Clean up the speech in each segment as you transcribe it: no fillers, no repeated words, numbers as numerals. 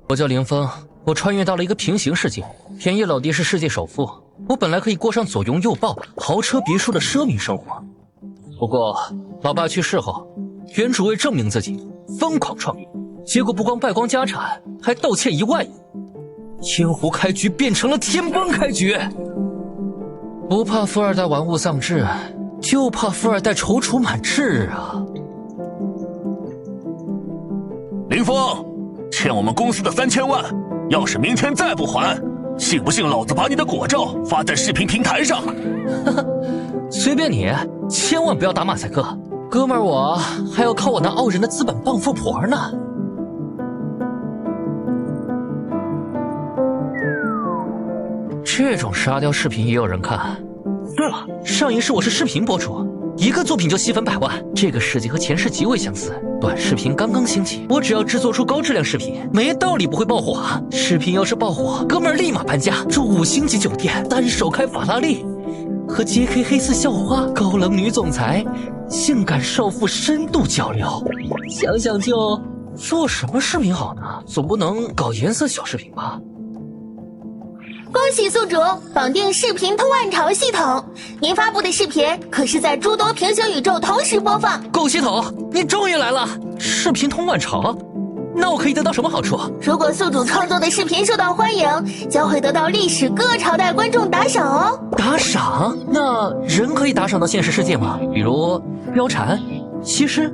我叫凌风，我穿越到了一个平行世界。便宜老弟是世界首富，我本来可以过上左拥右抱、豪车别墅的奢靡生活。不过，老爸去世后，原主为证明自己，疯狂创业，结果不光败光家产，还盗窃1万亿。天湖开局变成了天崩开局。不怕富二代玩物丧志，就怕富二代踌躇满志啊！林峰，欠我们公司的3000万，要是明天再不还，信不信老子把你的果照发在视频平台上？随便你，千万不要打马赛克，哥们儿，我还要靠我那傲人的资本傍富婆呢。这种沙雕视频也有人看。对了，上一世我是视频博主，一个作品就吸粉100万，这个世界和前世极为相似。短视频刚刚兴起，我只要制作出高质量视频，没道理不会爆火啊！视频要是爆火，哥们儿立马搬家，住5星级酒店，单手开法拉利，和 JK 黑丝校花、高冷女总裁、性感少妇深度交流。想想就做什么视频好呢？总不能搞颜色小视频吧？恭喜宿主绑定视频通万潮系统，您发布的视频可是在诸多平行宇宙同时播放。狗系统，你终于来了！视频通万潮，那我可以得到什么好处？如果宿主创作的视频受到欢迎，将会得到历史各朝代观众打赏哦。打赏？那人可以打赏到现实世界吗？比如貂蝉、西施、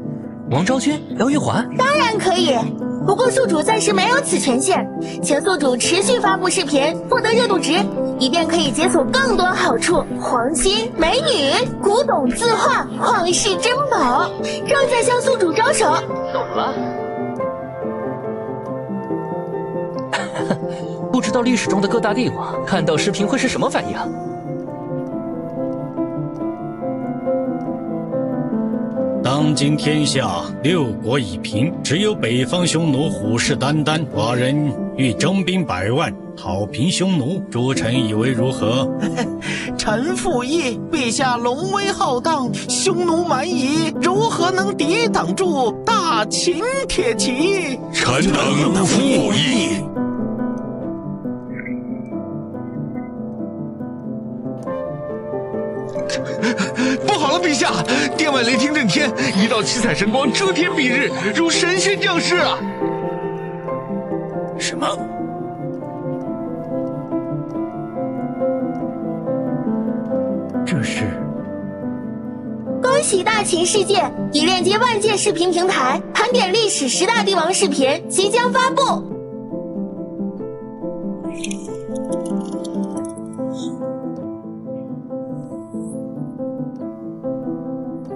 王昭君、姚玉环？当然可以。不过宿主暂时没有此权限，请宿主持续发布视频，获得热度值，以便可以解锁更多好处：黄金、美女、古董字画、旷世珍宝。正在向宿主招手。懂了。不知道历史中的各大帝王看到视频会是什么反应？当今天下6国已平，只有北方匈奴虎视眈眈，寡人欲征兵100万，讨平匈奴，诸臣以为如何？臣附议，陛下龙威浩荡，匈奴蛮夷如何能抵挡住大秦铁骑？臣等附议。不好了，陛下！殿外雷霆震天，一道七彩神光遮天蔽日，如神仙降世啊！什么？这是？恭喜大秦世界已链接万界视频平台，盘点历史10大帝王视频即将发布。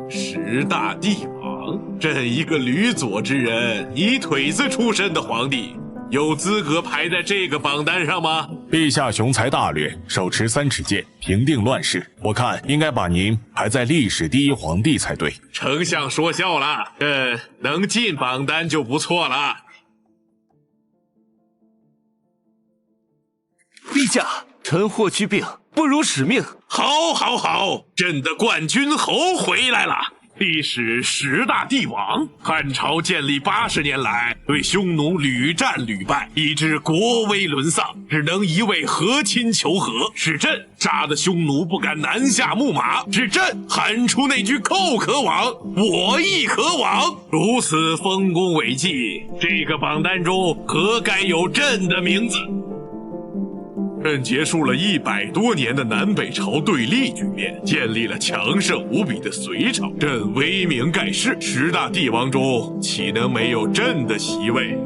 10大帝王，朕一个吕左之人，泥腿子出身的皇帝，有资格排在这个榜单上吗？陛下雄才大略，手持3尺剑，平定乱世，我看应该把您排在历史第1皇帝才对。丞相说笑了，能进榜单就不错了。陛下，臣霍去病，不辱使命。好，好，好，朕的冠军侯回来了。历史10大帝王，汉朝建立80年来，对匈奴屡战屡败，以致国威沦丧，只能一味和亲求和。是朕杀得匈奴不敢南下牧马，是朕喊出那句寇可往，我亦可往。如此丰功伟绩，这个榜单中何该有朕的名字？朕结束了100多年的南北朝对立局面，建立了强盛无比的隋朝。朕威名盖世，10大帝王中岂能没有朕的席位？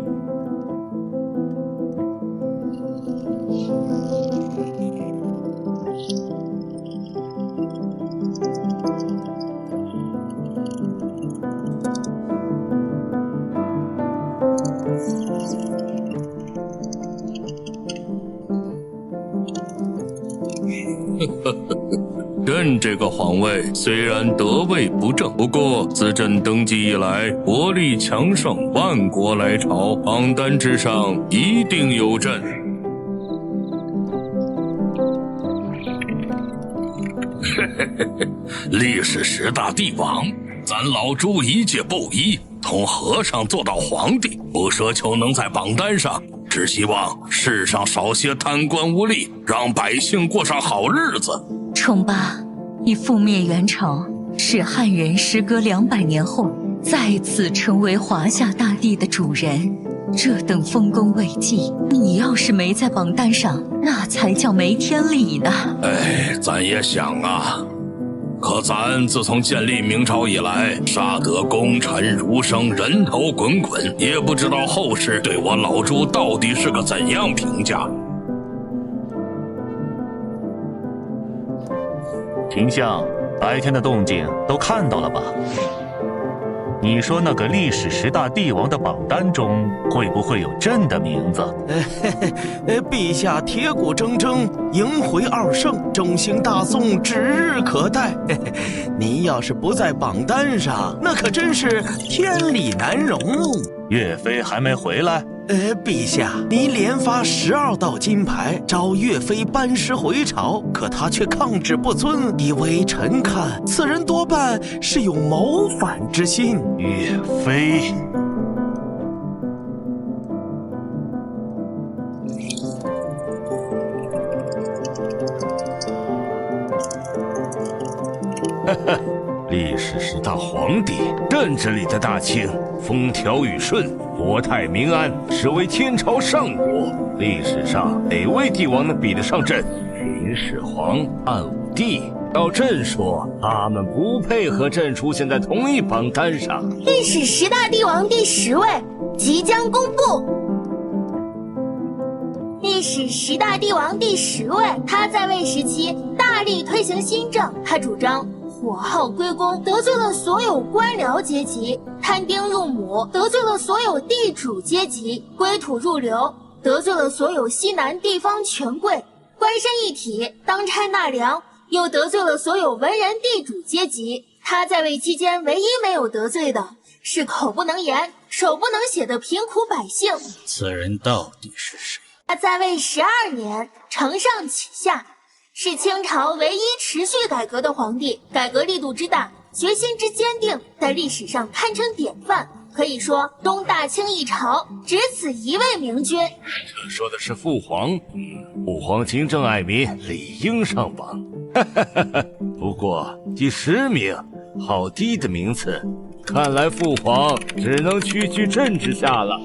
朕这个皇位虽然得位不正，不过自朕登基以来，国力强盛，万国来朝，榜单之上一定有朕。历史10大帝王，咱老朱一介布衣，从和尚做到皇帝，不奢求能在榜单上，只希望世上少些贪官污吏，让百姓过上好日子。崇巴，你覆灭元朝，使汉人时隔200年后再次成为华夏大地的主人，这等丰功伟绩，你要是没在榜单上，那才叫没天理呢。哎，咱也想啊，可咱自从建立明朝以来，杀得功臣如生，人头滚滚，也不知道后世对我老朱到底是个怎样评价。丞相，白天的动静都看到了吧？你说那个历史10大帝王的榜单中，会不会有朕的名字？陛下铁骨铮铮，迎回2圣，中兴大宋指日可待。您要是不在榜单上，那可真是天理难容。岳飞还没回来？陛下，您连发12道金牌，召岳飞班师回朝，可他却抗旨不遵，以微臣看，此人多半是有谋反之心。岳飞，历史10大皇帝，朕治理的大清风调雨顺，国泰民安，实为天朝上国。历史上哪位帝王能比得上朕？秦始皇、汉武帝，要朕说，他们不配和朕出现在同一榜单上。历史10大帝王第10位即将公布。历史10大帝王第10位，他在位时期大力推行新政，他主张火耗归公，得罪了所有官僚阶级；摊丁入亩，得罪了所有地主阶级；归土入流，得罪了所有西南地方权贵；官绅一体，当差纳粮，又得罪了所有文人地主阶级。他在位期间唯一没有得罪的是口不能言、手不能写的贫苦百姓。此人到底是谁？他在位12年，承上启下，是清朝唯一持续改革的皇帝，改革力度之大，决心之坚定，在历史上堪称典范。可以说，东大清一朝只此一位明君。这说的是父皇，父皇勤政爱民，理应上榜。不过第10名，好低的名次，看来父皇只能屈居朕之下了。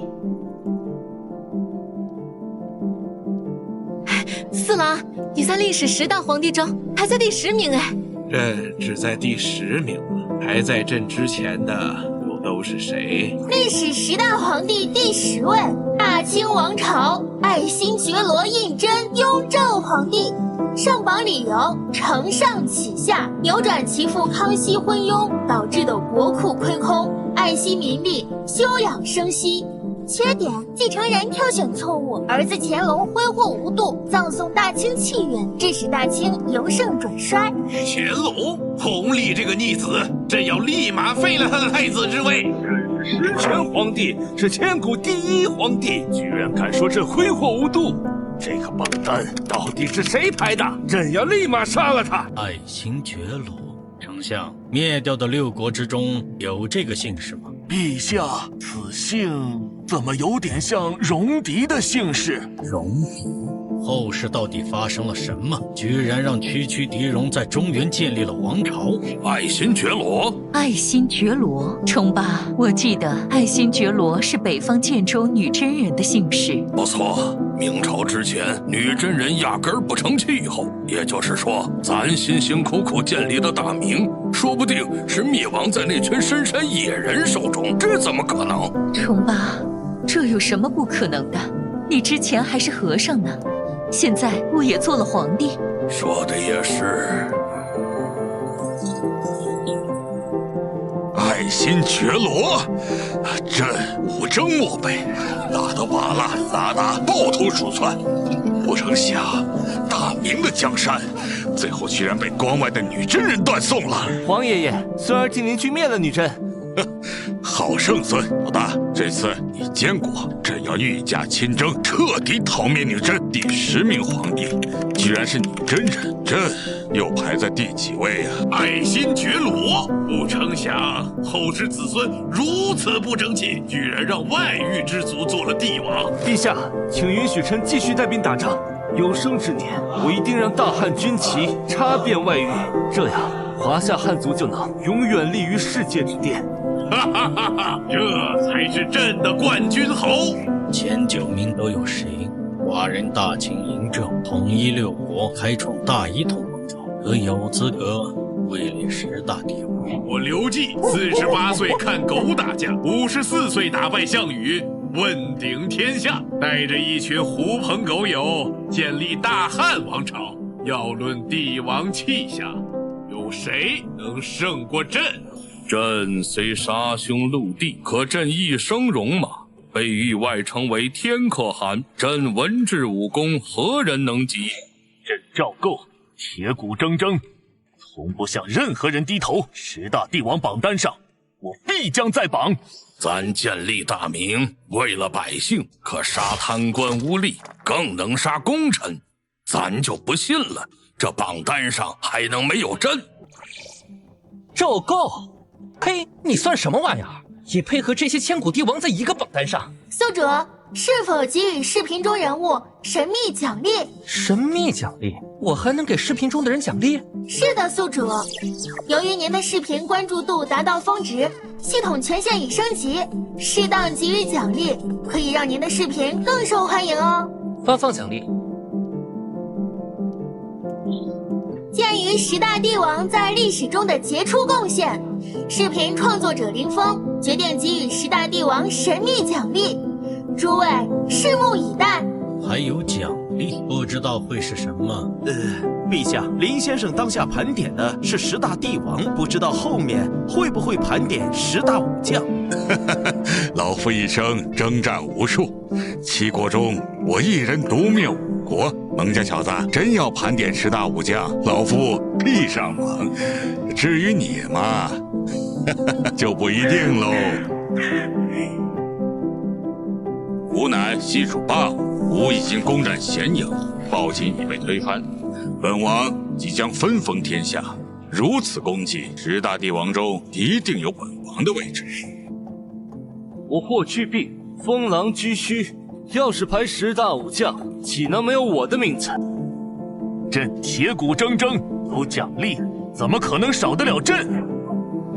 四郎，你在历史10大皇帝中排在第10名哎。朕只在第10名了，排在朕之前的又都是谁？历史10大皇帝第10位，大清王朝爱新觉罗胤禛雍正皇帝。上榜理由：承上启下，扭转其父康熙昏庸导致的国库亏空，爱惜民力，休养生息。缺点：继承人挑选错误，儿子乾隆挥霍无度，葬送大清气运，致使大清由盛转衰。乾隆，弘历这个逆子，朕要立马废了他的太子之位。10全皇帝是千古第1皇帝，居然敢说朕挥霍无度，这个榜单到底是谁排的？朕要立马杀了他！爱新觉罗，丞相，灭掉的6国之中有这个姓氏吗？陛下，此姓怎么有点像戎狄的姓氏？戎狄？后世到底发生了什么？居然让区区狄戎在中原建立了王朝？爱新觉罗，爱新觉罗，崇巴，我记得爱新觉罗是北方建州女真人的姓氏。不错，明朝之前，女真人压根儿不成气候，也就是说，咱辛辛苦苦建立的大明，说不定是灭亡在那群深山野人手中，这怎么可能？崇巴，这有什么不可能的？你之前还是和尚呢，现在我也做了皇帝。说的也是。爱新觉罗，朕无争莫背，拉得瓦剌萨达抱头鼠窜，不成想大明的江山，最后居然被关外的女真人断送了。皇爷爷，孙儿替您去灭了女真。好圣孙，老大，这次你见过，朕要御驾亲征，彻底讨灭你朕。第10名皇帝，居然是你真人，朕又排在第几位啊？爱新觉罗，不成想后世子孙如此不争气，居然让外域之族做了帝王。陛下，请允许臣继续带兵打仗。有生之年，我一定让大汉军旗插遍外域，这样华夏汉族就能永远立于世界之巅。哈哈哈哈！这才是朕的冠军侯。前9名都有谁？寡人大清嬴政，统一6国，开创大一统王朝，可有资格位列10大帝王。我刘季48岁看狗打架，54岁打败项羽，问鼎天下，带着一群狐朋狗友建立大汉王朝。要论帝王气象，有谁能胜过朕？朕虽杀兄戮弟，可朕一生戎马，被誉外称为天可汗。朕文治武功，何人能及？朕赵构铁骨铮铮，从不向任何人低头。10大帝王榜单上，我必将在榜。咱建立大明，为了百姓，可杀贪官污吏，更能杀功臣。咱就不信了，这榜单上还能没有朕？赵构，嘿，你算什么玩意儿？也配合这些千古帝王在一个榜单上？宿主，是否给予视频中人物神秘奖励？神秘奖励？我还能给视频中的人奖励？是的，宿主。由于您的视频关注度达到峰值，系统权限已升级，适当给予奖励，可以让您的视频更受欢迎哦。发放奖励。鉴于10大帝王在历史中的杰出贡献，视频创作者林峰决定给予10大帝王神秘奖励，诸位拭目以待。还有奖励，不知道会是什么？陛下，林先生当下盘点的是10大帝王，不知道后面会不会盘点10大武将？老夫一生征战无数，7国中我一人独灭5国。蒙家小子，真要盘点10大武将，老夫必上榜。至于你嘛，就不一定喽。吾乃西蜀霸王，吾已经攻占咸阳，暴秦已被推翻，本王即将分封天下。如此功绩，10大帝王中一定有本王的位置。我霍去病，封狼居胥，要是排10大武将，岂能没有我的名字？朕铁骨铮铮，有奖励，怎么可能少得了朕？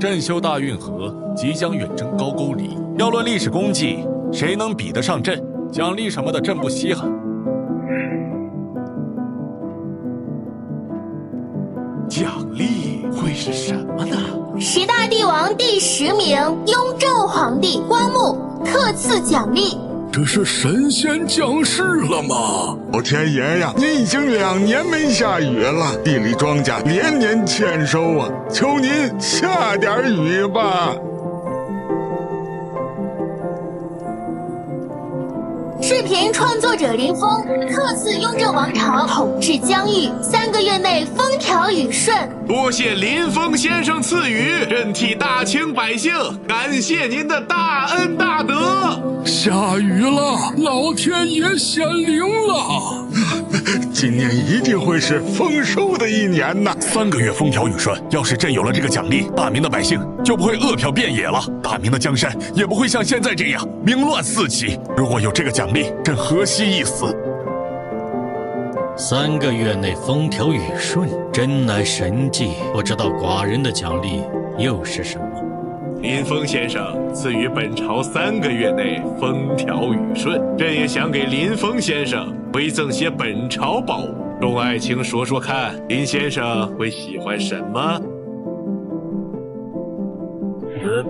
朕修大运河，即将远征高句丽。要论历史功绩，谁能比得上朕？奖励什么的，朕不稀罕。奖励会是什么呢？10大帝王第10名，雍正皇帝光穆特赐奖励。这是神仙降世了吗？老天爷呀，您已经2年没下雨了，地里庄稼连年欠收啊，求您下点雨吧。视频创作者林峰特赐雍正王朝统治疆域3个月内风调雨顺。多谢林峰先生赐予，朕替大清百姓感谢您的大恩大德。下雨了，老天爷显灵了。今年一定会是丰收的一年呐！3个月风调雨顺，要是朕有了这个奖励，大明的百姓就不会饿殍遍野了，大明的江山也不会像现在这样名乱四起。如果有这个奖励，朕何惜一死？3个月内风调雨顺，真乃神迹。不知道寡人的奖励又是什么？林峰先生赐予本朝3个月内风调雨顺，朕也想给林峰先生回赠些本朝宝物。众爱卿说说看，林先生会喜欢什么？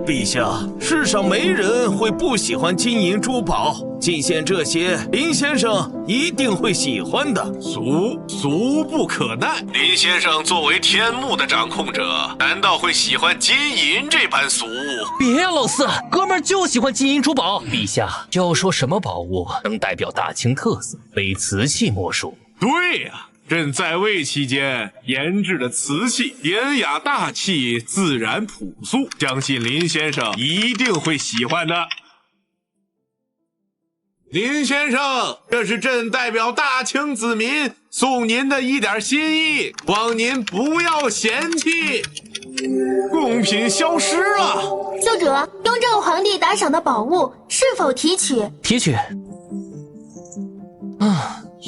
陛下，世上没人会不喜欢金银珠宝，进献这些，林先生一定会喜欢的。俗不可耐。林先生作为天幕的掌控者，难道会喜欢金银这般俗物？别呀，老四，哥们儿就喜欢金银珠宝。陛下要说什么宝物能代表大清特色，非瓷器莫属。对呀，朕在位期间研制的瓷器典雅大气，自然朴素，相信林先生一定会喜欢的。林先生，这是朕代表大清子民送您的一点心意，望您不要嫌弃。贡品消失了，宿主，雍正皇帝打赏的宝物是否提取？提取。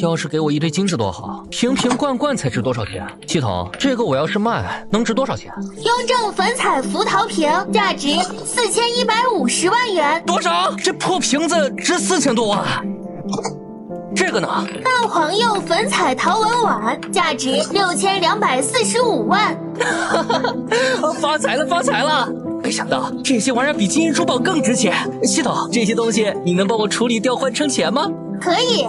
要是给我一堆金子多好，瓶瓶罐罐才值多少钱？系统，这个我要是卖，能值多少钱？雍正粉彩福陶瓶价值4150万元。多少？这破瓶子值4000多万。这个呢？大黄釉粉彩陶文碗价值6245万。发财了，发财了！没想到这些玩意儿比金银珠宝更值钱。系统，这些东西你能帮我处理调换成钱吗？可以。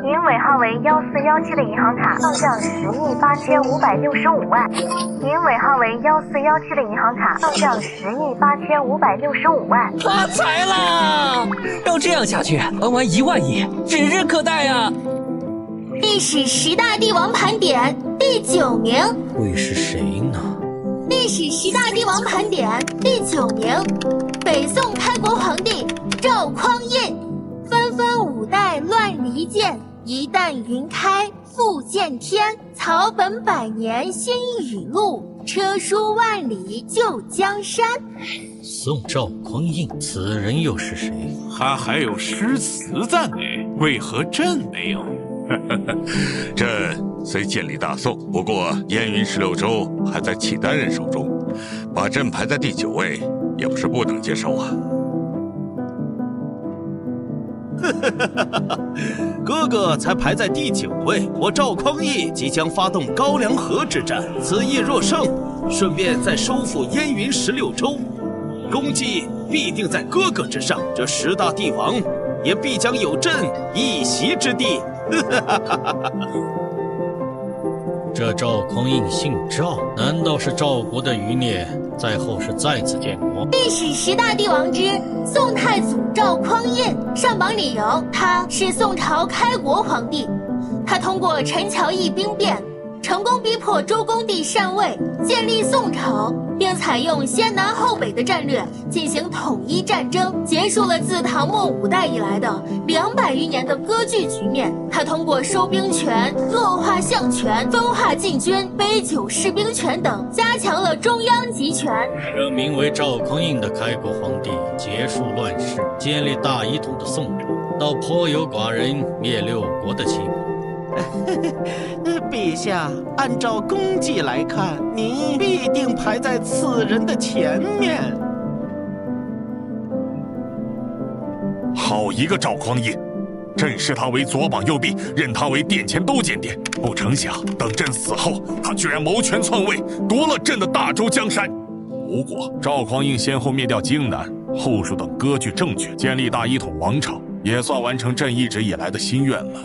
您尾号为1417的银行卡上账108565万。您尾号为1417的银行卡上账108565万。发财啦！要这样下去，玩完1万亿指日可待啊！历史10大帝王盘点第9名，会是谁呢？历史10大帝王盘点第9名，北宋开国皇帝赵匡胤。纷纷五代乱离间，一旦云开复见天。草本百年新语录，车书万里救江山。宋赵匡胤，此人又是谁？他还有诗词赞美，为何朕没有？朕虽建立大宋，不过燕云16州还在契丹人手中，把朕排在第9位，也不是不能接受啊。哥哥才排在第9位，我赵匡胤即将发动高梁河之战，此役若胜，顺便再收复燕云16州，功绩必定在哥哥之上，这10大帝王也必将有朕一席之地。这赵匡胤姓赵，难道是赵国的余孽在后世再次建国？历史10大帝王之宋太祖赵匡胤，上榜理由：他是宋朝开国皇帝，他通过陈桥驿兵变，成功逼迫周公帝禅位，建立宋朝，并采用先南后北的战略进行统一战争，结束了自唐末5代以来的200余年的割据局面。他通过收兵权、弱化相权、分化禁军、杯酒释兵权等，加强了中央集权。这名为赵匡胤的开国皇帝结束乱世，建立大一统的宋朝，倒颇有寡人灭6国的气魄。陛下，按照功绩来看，您必定排在此人的前面。好一个赵匡胤！朕视他为左膀右臂，认他为殿前都监殿。不成想，等朕死后，他居然谋权篡位，夺了朕的大周江山。不过，赵匡胤先后灭掉荆南、后蜀等割据政权，建立大一统王朝，也算完成朕一直以来的心愿了。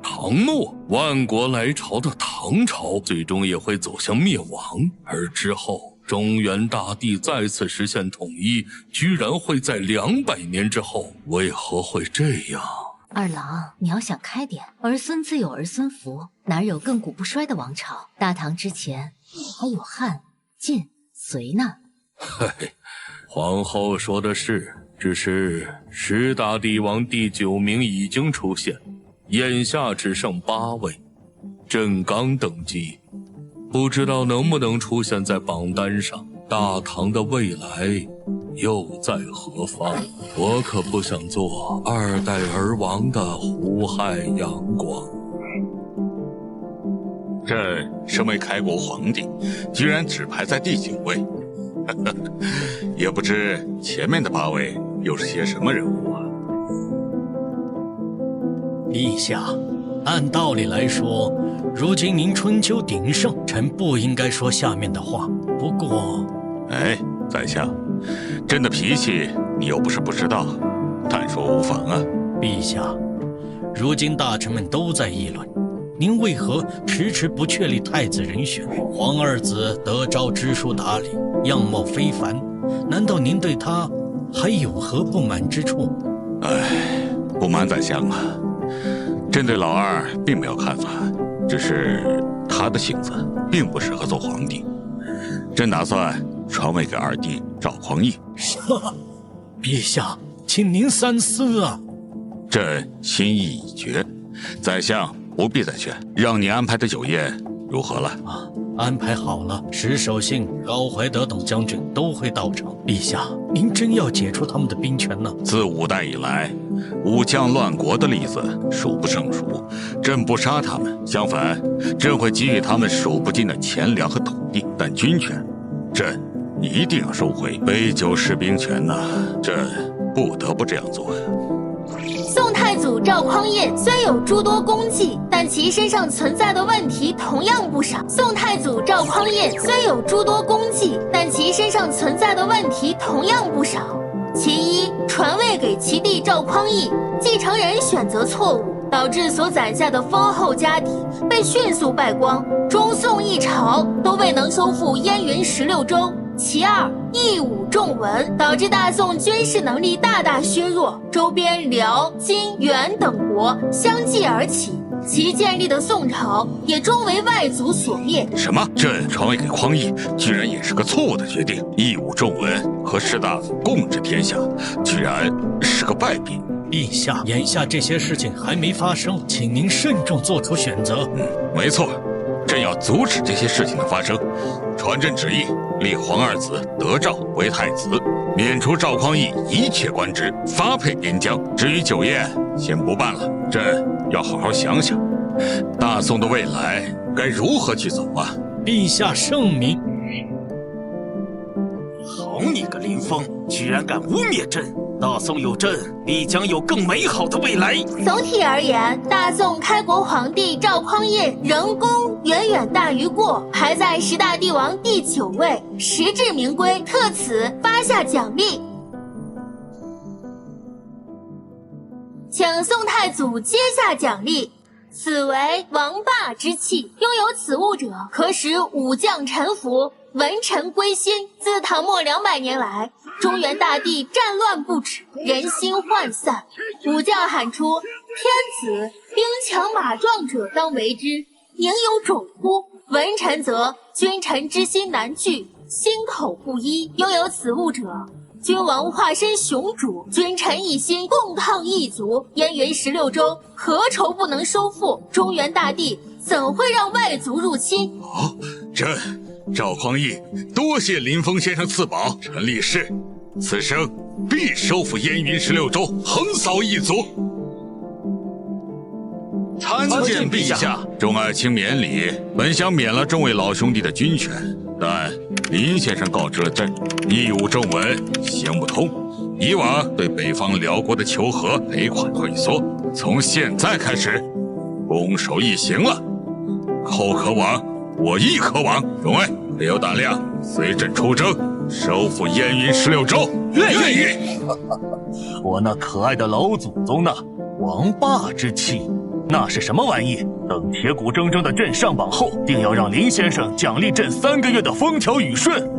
唐末，万国来朝的唐朝最终也会走向灭亡，而之后中原大地再次实现统一，居然会在200年之后，为何会这样？二郎，你要想开点，儿孙自有儿孙福，哪有亘古不衰的王朝？大唐之前还有汉、晋、隋呢。嘿，皇后说的是，只是10大帝王第9名已经出现，眼下只剩8位，朕刚登基，不知道能不能出现在榜单上。大唐的未来又在何方？我可不想做2代而亡的胡亥阳光。朕身为开国皇帝，居然只排在第9位，也不知前面的8位又是些什么人物啊？陛下，按道理来说，如今您春秋鼎盛，臣不应该说下面的话。不过，在下，朕的脾气你又不是不知道，但说无妨啊。陛下，如今大臣们都在议论，您为何迟迟不确立太子人选？皇二子得诏知书达理，样貌非凡，难道您对他还有何不满之处？不瞒宰相啊，朕对老二并没有看法，只是他的性子并不适合做皇帝。朕打算传位给二弟赵匡胤。陛下，请您三思啊！朕心意已决，宰相不必再劝，让你安排的酒宴如何了？啊，安排好了，石守信、高怀德等将军都会到场。陛下，您真要解除他们的兵权呢？自5代以来，武将乱国的例子数不胜数。朕不杀他们，相反，朕会给予他们数不尽的钱粮和土地。但军权，朕一定要收回。杯酒释兵权呐，朕不得不这样做。宋太祖赵匡胤虽有诸多功绩，但其身上存在的问题同样不少。宋太祖赵匡胤虽有诸多功绩，但其身上存在的问题同样不少。其一，传位给其弟赵匡胤，继承人选择错误，导致所攒下的丰厚家底被迅速败光，中宋一朝都未能收复燕云16州。其二，一武重文，导致大宋军事能力大大削弱，周边辽、金、元等国相继而起，其建立的宋朝也终为外族所灭。什么？朕传位给匡胤，居然也是个错误的决定。一武重文和士大夫共治天下，居然是个败笔。陛下，眼下这些事情还没发生，请您慎重做出选择。没错，朕要阻止这些事情的发生。传朕旨意，立皇二子德昭为太子，免除赵匡胤一切官职，发配边疆。至于酒宴，先不办了，朕要好好想想，大宋的未来该如何去走啊！陛下圣明。好你个林峰，居然敢污蔑朕！大宋有朕，必将有更美好的未来。总体而言，大宋开国皇帝赵匡胤人功远远大于过，排在10大帝王第9位，实至名归，特此发下奖励。请宋太祖接下奖励，此为王霸之器，拥有此物者，可使武将臣服，文臣归心。自唐末200年来，中原大地战乱不止，人心涣散，武将喊出天子兵强马壮者当为之，宁有种乎？文臣则君臣之心难聚，心口不一。拥有此物者，君王化身雄主，君臣一心共抗异族，燕云16州何愁不能收复？中原大地怎会让外族入侵？朕赵匡胤多谢林峰先生赐宝，臣立誓，此生必收复燕云16州，横扫异族。参见陛下，众爱卿免礼。本想免了众位老兄弟的军权，但林先生告知了朕，义务重文行不通。以往对北方辽国的求和赔款退缩，从现在开始，攻守一行了。寇可往，我亦可往。众位别有胆量，随朕出征，收复燕云16州。愿意。我那可爱的老祖宗呢？王霸之气。那是什么玩意？等铁骨铮铮的朕上榜后，定要让林先生奖励朕3个月的风调雨顺。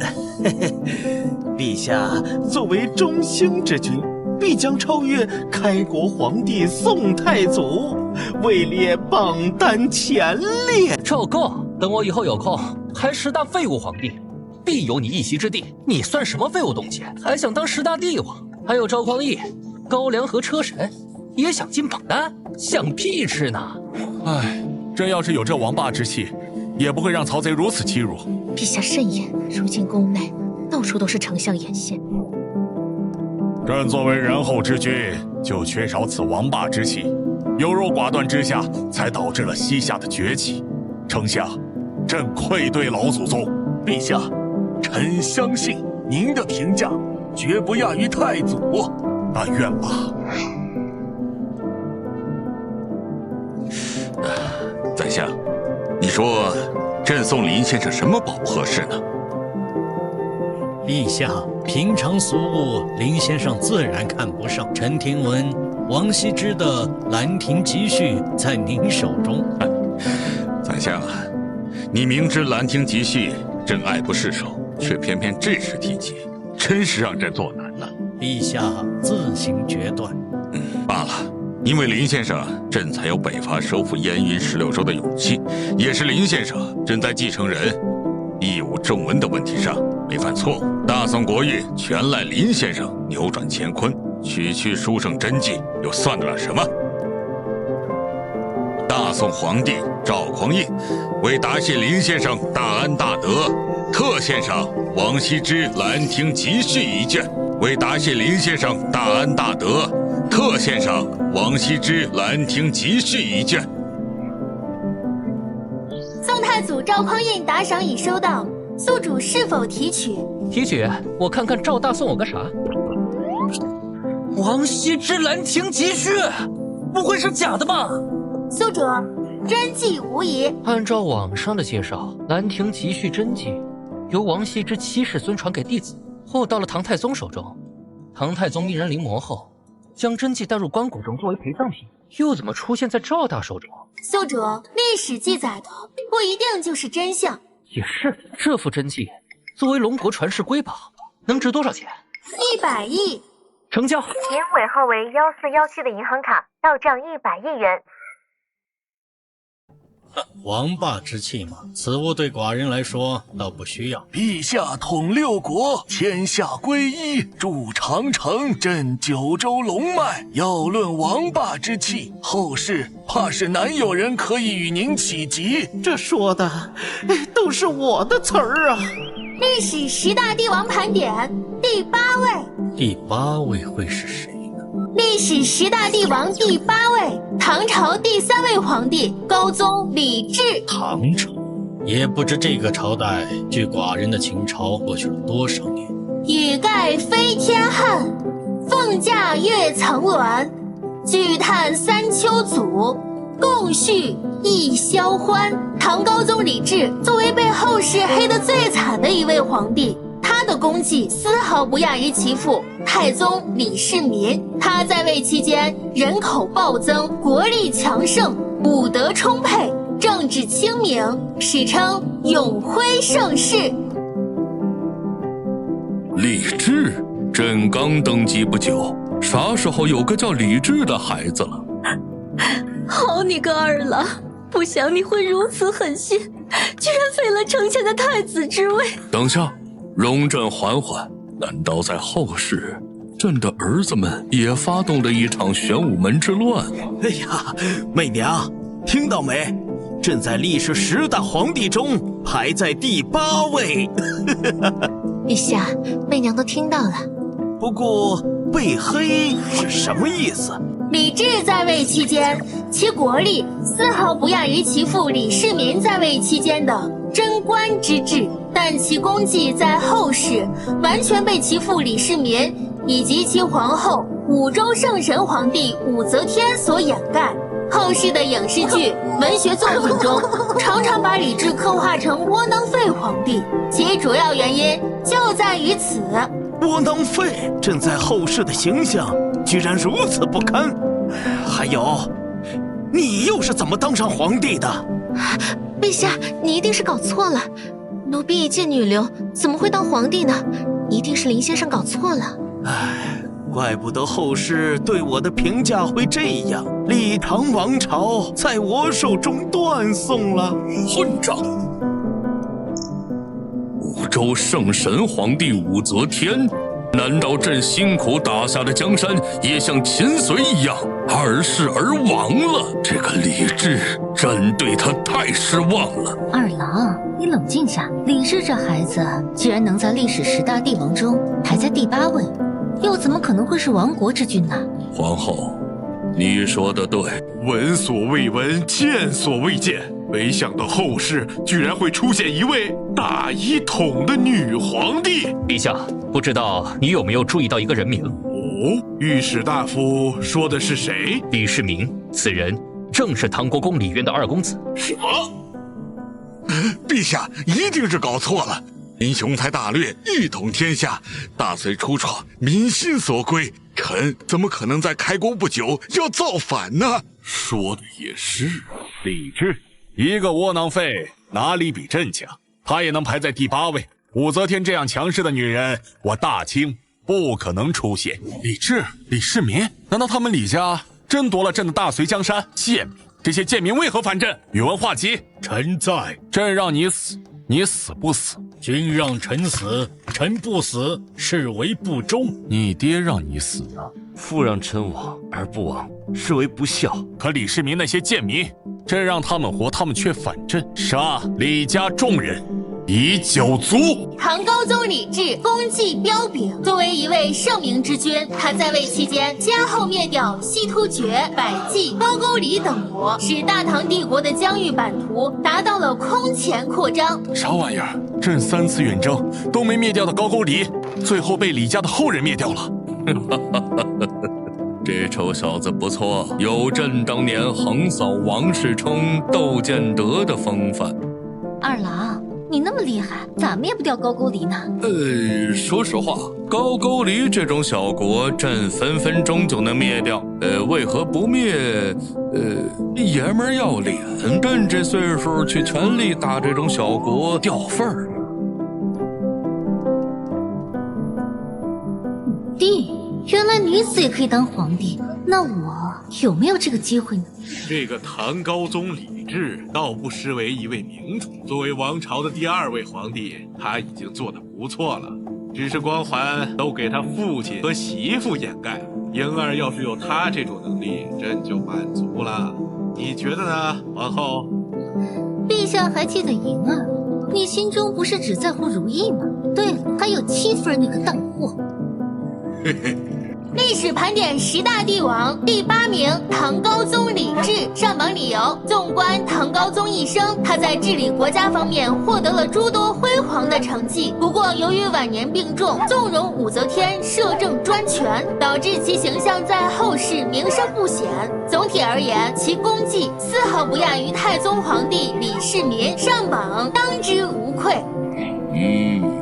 陛下作为中兴之君，必将超越开国皇帝宋太祖，位列榜单前列。赵构，等我以后有空还10大废物皇帝，必有你一席之地。你算什么废物东西？还想当10大帝王？还有赵匡胤、高粱和车神，也想进榜单？想屁吃呢！唉，朕要是有这王霸之气，也不会让曹贼如此欺辱。陛下慎言，如今宫内到处都是丞相眼线。朕作为仁厚之君，就缺少此王霸之气，优柔寡断之下，才导致了西夏的崛起。丞相，朕愧对老祖宗。陛下，臣相信您的评价绝不亚于太祖。但愿吧。宰相，你说朕送林先生什么宝物合适呢？陛下，平常俗物林先生自然看不上。臣听闻王羲之的《兰亭集序》在您手中。宰相啊，你明知《兰亭集序》朕爱不释手，却偏偏这时提起，真是让朕作难了。陛下自行决断。罢了，因为林先生，朕才有北伐收复燕云16州的勇气，也是林先生，朕在继承人义务重文的问题上没犯错误。大宋国运全赖林先生扭转乾坤，区区书圣真迹又算得了什么？大宋皇帝赵匡胤为答谢林先生大恩大德，特献上王羲之《兰亭集序》一卷；为答谢林先生大恩大德，特献上王羲之《兰亭集序》一卷。宋太祖赵匡胤打赏已收到，宿主是否提取？提取，我看看赵大送我个啥？王羲之《兰亭集序》，不会是假的吧？宿主，真迹无疑。按照网上的介绍，《兰亭集序》真迹由王羲之7世孙传给弟子，后到了唐太宗手中。唐太宗命人临摹后，将真迹带入棺椁中作为陪葬品，又怎么出现在赵大手中？宿主，历史记载的不一定就是真相。也是，这幅真迹作为龙国传世瑰宝，能值多少钱？100亿。成交。您尾号为1417的银行卡到账100亿元。王霸之气嘛，此物对寡人来说倒不需要。陛下统6国，天下归一，筑长城，镇9州龙脉。要论王霸之气，后世怕是难有人可以与您企及。这说的都是我的词儿啊！历史10大帝王盘点第8位，第8位会是谁？历史10大帝王第8位，唐朝第3位皇帝高宗李治。唐朝，也不知这个朝代距寡人的秦朝过去了多少年。羽盖飞天汉，凤驾岳层峦，巨叹3秋祖，共叙一宵欢。唐高宗李治作为被后世黑得最惨的一位皇帝，他的功绩丝毫不亚于其父太宗李世民。他在位期间，人口暴增，国力强盛，武德充沛，政治清明，史称永徽盛世。李治，朕刚登基不久，啥时候有个叫李治的孩子了？好你个二郎，不想你会如此狠心，居然废了城前的太子之位。等下，容朕缓缓。难道在后世，朕的儿子们也发动了一场玄武门之乱？哎呀，媚娘，听到没？朕在历史10大皇帝中排在第8位。陛下，媚娘都听到了。不过被黑是什么意思？李治在位期间，其国力丝毫不亚于其父李世民在位期间的贞观之治，但其功绩在后世完全被其父李世民以及其皇后5州圣神皇帝武则天所掩盖。后世的影视剧、文学作品中，常常把李治刻画成窝囊废皇帝，其主要原因就在于此。窝囊废，朕在后世的形象居然如此不堪。还有，你又是怎么当上皇帝的？陛下，你一定是搞错了。奴婢一介女流，怎么会当皇帝呢？一定是林先生搞错了。唉，怪不得后世对我的评价会这样。李唐王朝在我手中断送了。混账！5州圣神皇帝武则天，难道朕辛苦打下的江山也像秦隋一样二世而亡了？这个李治，朕对他太失望了。二郎，你冷静下。李治这孩子既然能在历史10大帝王中排在第8位，又怎么可能会是亡国之君呢？皇后，你说的对。闻所未闻，见所未见，没想到后世居然会出现一位大一统的女皇帝。陛下，不知道你有没有注意到一个人名？哦，御史大夫说的是谁？李世民，此人正是唐国公李渊的2公子。什么？陛下一定是搞错了。您雄才大略，一统天下，大隋初创，民心所归，臣怎么可能在开国不久要造反呢？说的也是。李治一个窝囊废，哪里比朕强？他也能排在第8位。武则天这样强势的女人，我大清不可能出现。李治、李世民，难道他们李家争夺了朕的大隋江山。贱民，这些贱民为何反朕？宇文化及，臣在。朕让你死，你死不死？君让臣死，臣不死，是为不忠。你爹让你死呢？父让臣亡而不亡，是为不孝。可李世民那些贱民，朕让他们活，他们却反朕，杀李家众人，以九族。唐高宗李治功绩彪炳，作为一位圣明之君，他在位期间先后灭掉西突厥、百济、高句丽等国，使大唐帝国的疆域版图达到了空前扩张。啥玩意儿？朕3次远征都没灭掉的高句丽，最后被李家的后人灭掉了。这臭小子不错，有朕当年横扫王世充、窦建德的风范。二郎，你那么厉害，咋灭不掉高句丽呢？说实话，高句丽这种小国，朕分分钟就能灭掉。为何不灭？爷们儿要脸，朕这岁数去全力打这种小国掉份儿。弟，原来女子也可以当皇帝，那我有没有这个机会呢？这个唐高宗李治倒不失为一位明主，作为王朝的第2位皇帝，他已经做得不错了。只是光环都给他父亲和媳妇掩盖。莹儿要是有他这种能力，朕就满足了。你觉得呢，皇后？陛下还记得莹儿？你心中不是只在乎如意吗？对了，还有妻夫人那个荡货。嘿嘿。历史盘点10大帝王，第8名唐高宗李治。上榜理由：纵观唐高宗一生，他在治理国家方面获得了诸多辉煌的成绩。不过，由于晚年病重，纵容武则天摄政专权，导致其形象在后世名声不显。总体而言，其功绩丝毫不亚于太宗皇帝李世民，上榜当之无愧。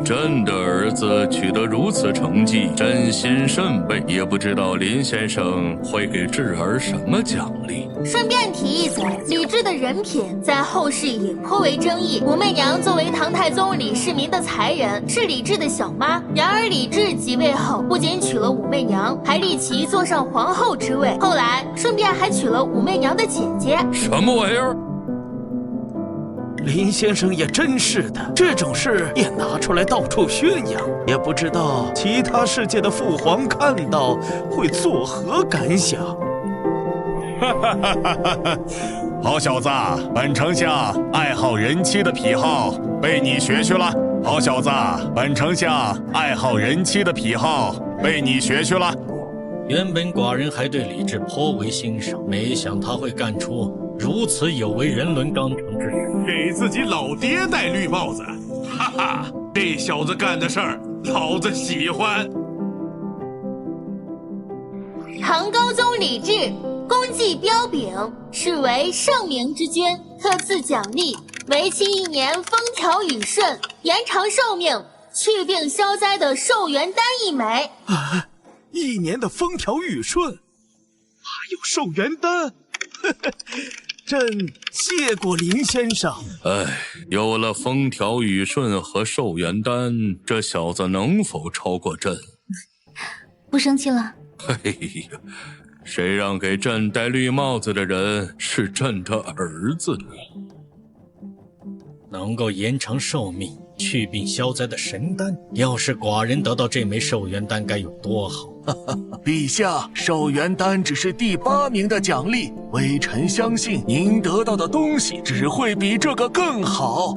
朕的儿子取得如此成绩，朕心甚慰。也不知道林先生会给智儿什么奖励。顺便提一嘴，李治的人品在后世也颇为争议。武媚娘作为唐太宗李世民的才人，是李治的小妈。然而李治即位后，不仅娶了武媚娘，还立其坐上皇后之位。后来顺便还娶了武媚娘的姐姐。什么玩意儿？林先生也真是的，这种事也拿出来到处宣扬，也不知道其他世界的父皇看到会作何感想。好小子，本丞相爱好人妻的癖好被你学去了。好小子，本丞相爱好人妻的癖好被你学去了。原本寡人还对李治颇为欣赏，没想他会干出如此有违人伦纲常之事，给自己老爹戴绿帽子，哈哈！这小子干的事儿，老子喜欢。唐高宗李治功绩彪炳，是为圣明之君，特赐奖励为期1年风调雨顺、延长寿命、祛病消灾的寿元丹1枚。1年的风调雨顺，还有寿元丹，朕谢过林先生。有了风调雨顺和寿元丹，这小子能否超过朕？不生气了？嘿呀，谁让给朕戴绿帽子的人是朕的儿子呢？能够延长寿命、祛病消灾的神丹，要是寡人得到这枚寿元丹该有多好！陛下，寿元丹只是第8名的奖励，微臣相信您得到的东西只会比这个更好。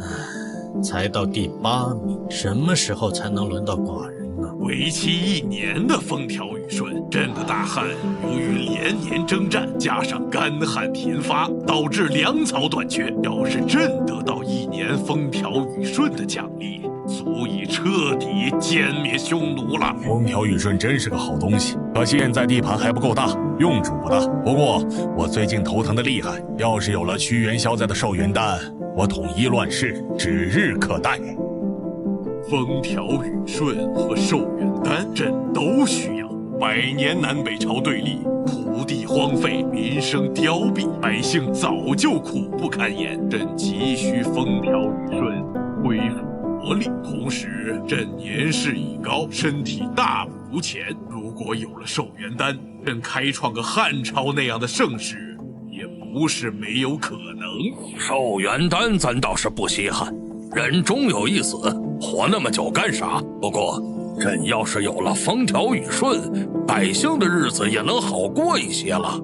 才到第8名，什么时候才能轮到寡人呢？为期1年的风调雨顺，朕的大汉由于连年征战，加上干旱频发，导致粮草短缺。要是朕得到1年风调雨顺的奖励，足以彻底歼灭匈奴了。风调雨顺真是个好东西，可惜现在地盘还不够大，用处不大。不过我最近头疼的厉害，要是有了驱元消灾的寿元丹，我统一乱世指日可待。风调雨顺和寿元丹，朕都需要。100年南北朝对立，土地荒废，民生凋敝，百姓早就苦不堪言。朕急需风调雨顺，恢复国力。同时，朕年事已高，身体大不如前。如果有了寿元丹，朕开创个汉朝那样的盛世，也不是没有可能。寿元丹咱倒是不稀罕，人终有一死，活那么久干啥？不过，朕要是有了风调雨顺，百姓的日子也能好过一些了。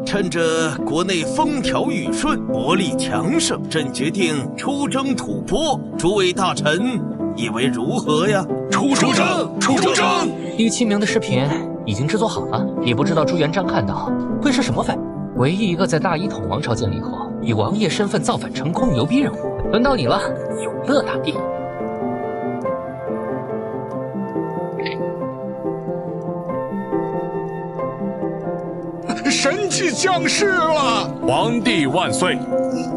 趁着国内风调雨顺，国力强盛，朕决定出征吐蕃。诸位大臣，以为如何呀？出征！第7名的视频已经制作好了，也不知道朱元璋看到会是什么反应。唯一一个在大一统王朝建立后以王爷身份造反成功的牛逼人物，轮到你了，永乐大帝。神迹降世了！皇帝万岁！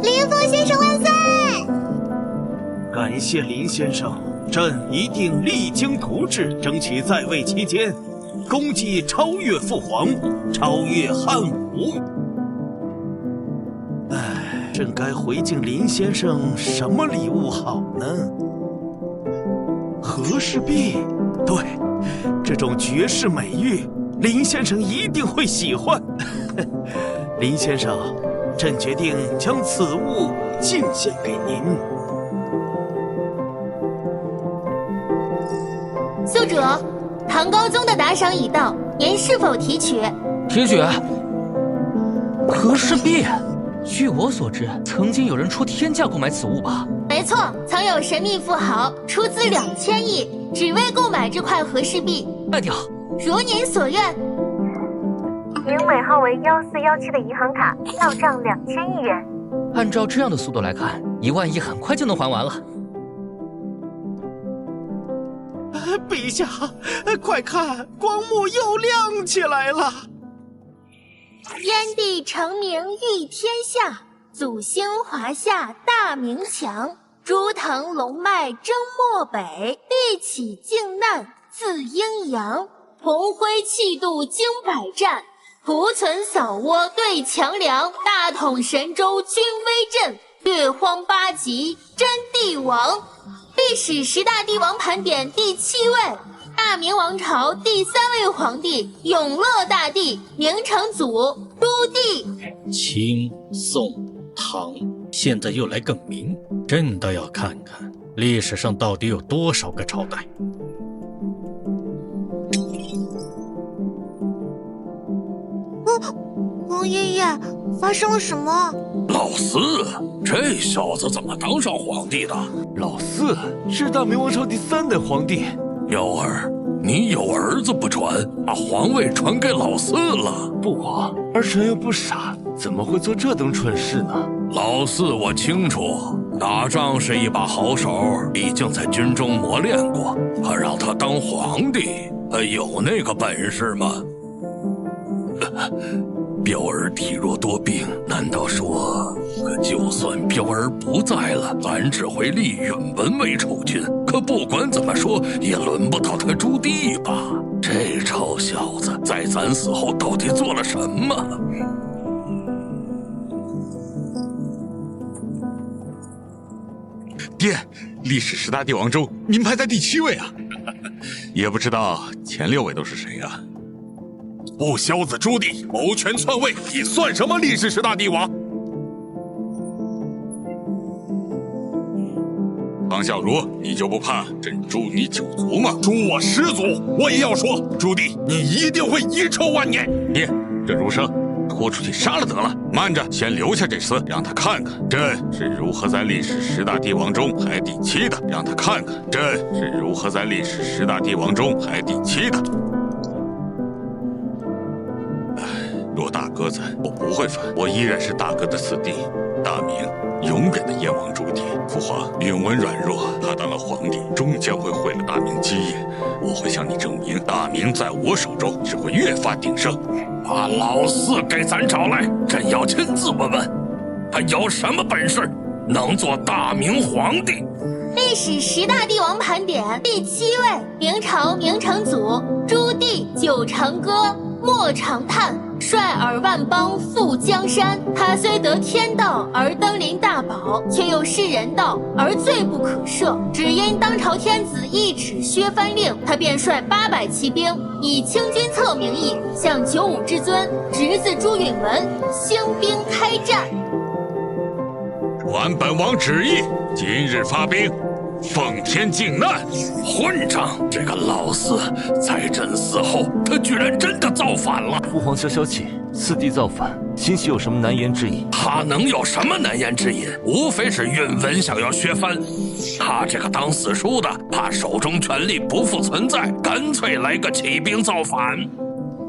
林峰先生万岁！感谢林先生，朕一定励精图治，争取在位期间功绩超越父皇，超越汉武。唉，朕该回敬林先生什么礼物好呢？和氏璧，对，这种绝世美玉，林先生一定会喜欢。林先生，朕决定将此物进献给您。宿主，唐高宗的打赏已到，您是否提取？提取。和氏璧，据我所知，曾经有人出天价购买此物吧？没错，曾有神秘富豪出资2000亿，只为购买这块和氏璧。卖掉。如您所愿。您尾号为1417的银行卡到账2000亿元。按照这样的速度来看，1万亿很快就能还完了。陛下，快看，光幕又亮起来了！燕帝成名御天下，祖兴华夏大明强。朱腾龙脉征漠北，地起靖难自阴阳。鸿辉气度经百战，图存扫窝对强梁。大统神州军威震，越荒8极真帝王。历史10大帝王盘点第7位，大明王朝第3位皇帝永乐大帝，明成祖朱棣。清、宋、唐，现在又来个明，朕倒要看看历史上到底有多少个朝代。王爷爷，发生了什么？老四，这小子怎么当上皇帝的？老四是大明王朝第3代皇帝。幺儿，你有儿子不传，把皇位传给老四了。不过儿臣又不傻，怎么会做这等蠢事呢？老四我清楚，打仗是一把好手，毕竟在军中磨练过。可让他当皇帝，有那个本事吗？彪儿体弱多病，难道说，可就算彪儿不在了，咱只会立允文为储君。可不管怎么说，也轮不到他朱棣吧？这臭小子在咱死后到底做了什么？爹，历史10大帝王中，您排在第7位啊！也不知道前6位都是谁啊？不孝子朱棣谋权篡位，你算什么历史10大帝王？方孝孺，你就不怕朕诛你9族吗？诛我10族，我也要说，朱棣，你一定会遗臭万年。爹，这儒生拖出去杀了得了。慢着，先留下这厮，让他看看朕是如何在历史10大帝王中排第7的。让他看看朕是如何在历史10大帝王中排第7的。若大哥在，我不会反，我依然是大哥的四弟，大明永远的燕王朱棣。父皇允文软弱，他当了皇帝，终将会毁了大明基业。我会向你证明，大明在我手中只会越发鼎盛。把老四给咱找来，朕要亲自问问，他有什么本事能做大明皇帝。历历史10大帝王盘点第7位，明朝明成祖朱棣，九长歌，莫长叹，率尔万邦赴江山。他虽得天道而登临大宝，却又失人道而罪不可赦。只因当朝天子一纸削藩令，他便率800骑兵，以清君侧名义向九五之尊侄子朱允文兴兵开战。传本王旨意，今日发兵，奉天靖难。混账！这个老四，在朕死后，他居然真的造反了。父皇消消气，四弟造反，兴许有什么难言之隐？他能有什么难言之隐？无非是允文想要削藩。他这个当死书的，怕手中权力不复存在，干脆来个起兵造反。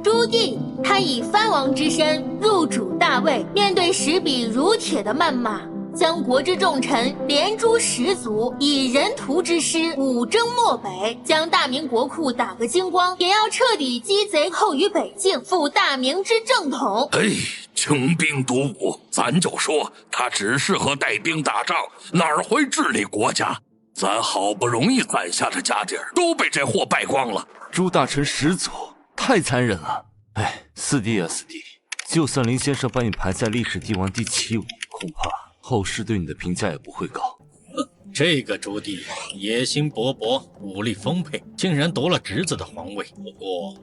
朱棣，他以藩王之身入主大魏，面对史笔如铁的谩骂，将国之重臣连诛10族，以人屠之师五征漠北，将大明国库打个精光，也要彻底击贼寇于北境，复大明之正统。哎，穷兵黩武，咱就说他只适合带兵打仗，哪儿会治理国家？咱好不容易攒下的家底儿都被这货败光了。朱大臣10族，太残忍了。哎，四弟啊四弟，就算林先生把你排在历史帝王第7位，恐怕后世对你的评价也不会高。这个朱棣野心勃勃，武力丰沛，竟然夺了侄子的皇位。不过，